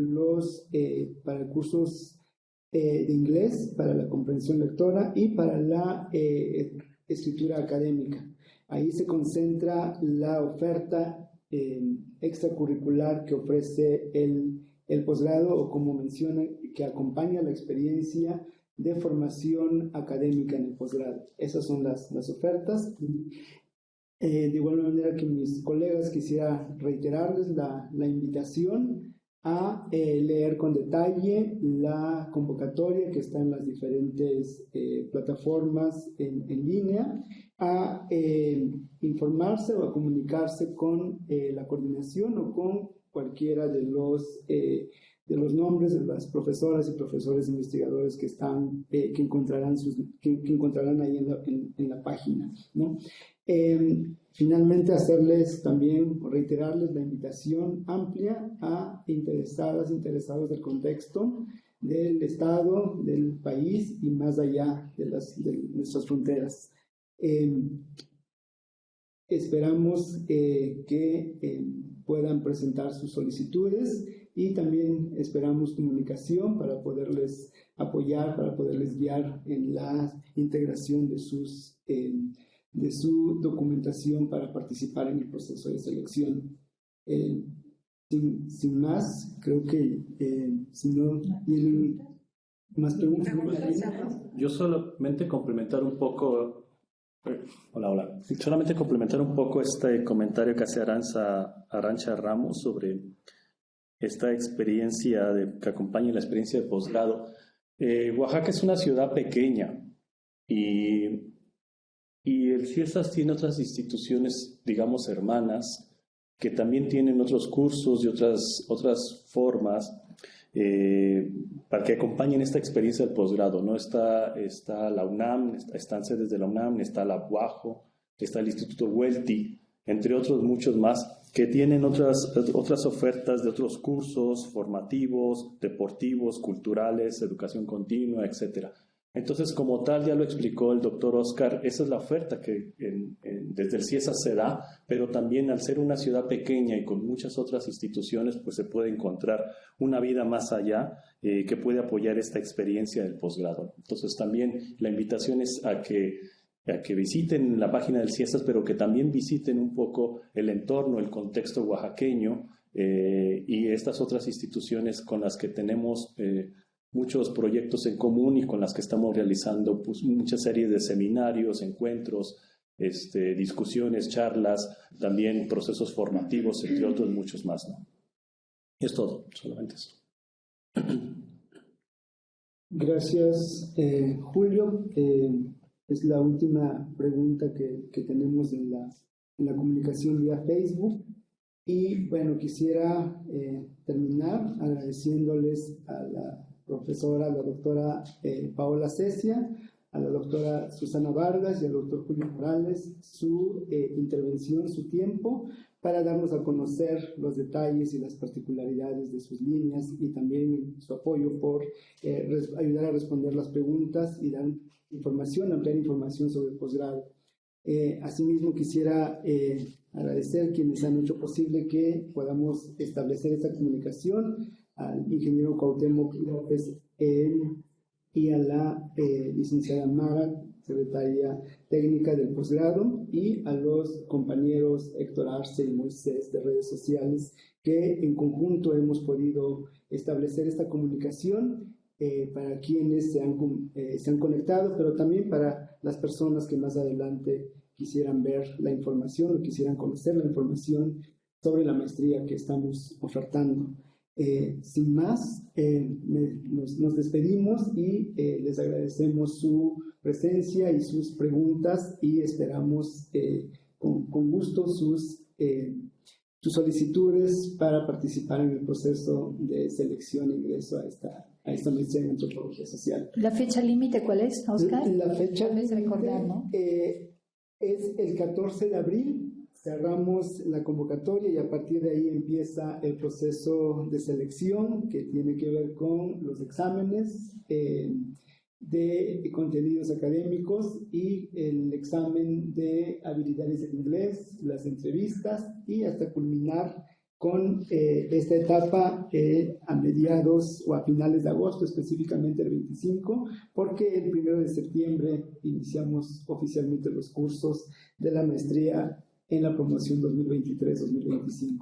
para cursos de inglés, para la comprensión lectora y para la escritura académica. Ahí se concentra la oferta extracurricular que ofrece el posgrado, o como menciona, que acompaña la experiencia de formación académica en el posgrado. Esas son las ofertas. De igual manera que mis colegas, quisiera reiterarles la invitación a leer con detalle la convocatoria que está en las diferentes plataformas en línea, a informarse o a comunicarse con la coordinación o con cualquiera de los nombres de las profesoras y profesores investigadores que encontrarán ahí en la página, ¿no? Finalmente, hacerles también, reiterarles la invitación amplia a interesados del contexto del Estado, del país y más allá de nuestras fronteras. Esperamos que puedan presentar sus solicitudes y también esperamos comunicación para poderles apoyar, para poderles guiar en la integración de su documentación para participar en el proceso de selección. Sin más, creo que si no tienen más preguntas. Yo solamente complementar un poco. Hola. Solamente complementar un poco este comentario que hace Arantxa Ramos sobre esta experiencia que acompaña la experiencia de posgrado. Oaxaca es una ciudad pequeña Y el CIESAS tiene otras instituciones, digamos, hermanas, que también tienen otros cursos y otras formas para que acompañen esta experiencia del posgrado, ¿no? Está la UNAM, están sedes de la UNAM, está la UAJO, está el Instituto Huelti, entre otros muchos más, que tienen otras ofertas de otros cursos formativos, deportivos, culturales, educación continua, etcétera. Entonces, como tal, ya lo explicó el doctor Oscar, esa es la oferta que desde el CIESAS se da, pero también al ser una ciudad pequeña y con muchas otras instituciones, pues se puede encontrar una vida más allá que puede apoyar esta experiencia del posgrado. Entonces, también la invitación es a que visiten la página del CIESAS, pero que también visiten un poco el entorno, el contexto oaxaqueño y estas otras instituciones con las que tenemos muchos proyectos en común y con las que estamos realizando pues, muchas series de seminarios, encuentros, discusiones, charlas, también procesos formativos, entre otros muchos más, ¿no? Es todo, solamente eso. Gracias, Julio. Es la última pregunta que tenemos en la comunicación vía Facebook. Y bueno, quisiera terminar agradeciéndoles a la profesora, la doctora Paola Cecia, a la doctora Susana Vargas y al doctor Julio Morales su intervención, su tiempo, para darnos a conocer los detalles y las particularidades de sus líneas y también su apoyo por ayudar a responder las preguntas y dar información, ampliar información sobre el posgrado. Asimismo, quisiera agradecer a quienes han hecho posible que podamos establecer esta comunicación, al ingeniero Cuauhtémoc López y a la licenciada Mara, secretaria técnica del posgrado, y a los compañeros Héctor Arce y Moisés de redes sociales, que en conjunto hemos podido establecer esta comunicación para quienes se han conectado, pero también para las personas que más adelante quisieran ver la información o quisieran conocer la información sobre la maestría que estamos ofertando. Sin más, nos despedimos y les agradecemos su presencia y sus preguntas y esperamos con gusto sus solicitudes para participar en el proceso de selección e ingreso a esta maestría en antropología social. ¿La fecha límite cuál es, Oscar? La fecha límite recordar, ¿no? Es el 14 de abril. Cerramos la convocatoria y a partir de ahí empieza el proceso de selección que tiene que ver con los exámenes de contenidos académicos y el examen de habilidades en inglés, las entrevistas y hasta culminar con esta etapa a mediados o a finales de agosto, específicamente el 25, porque el 1 de septiembre iniciamos oficialmente los cursos de la maestría en la promoción 2023-2025.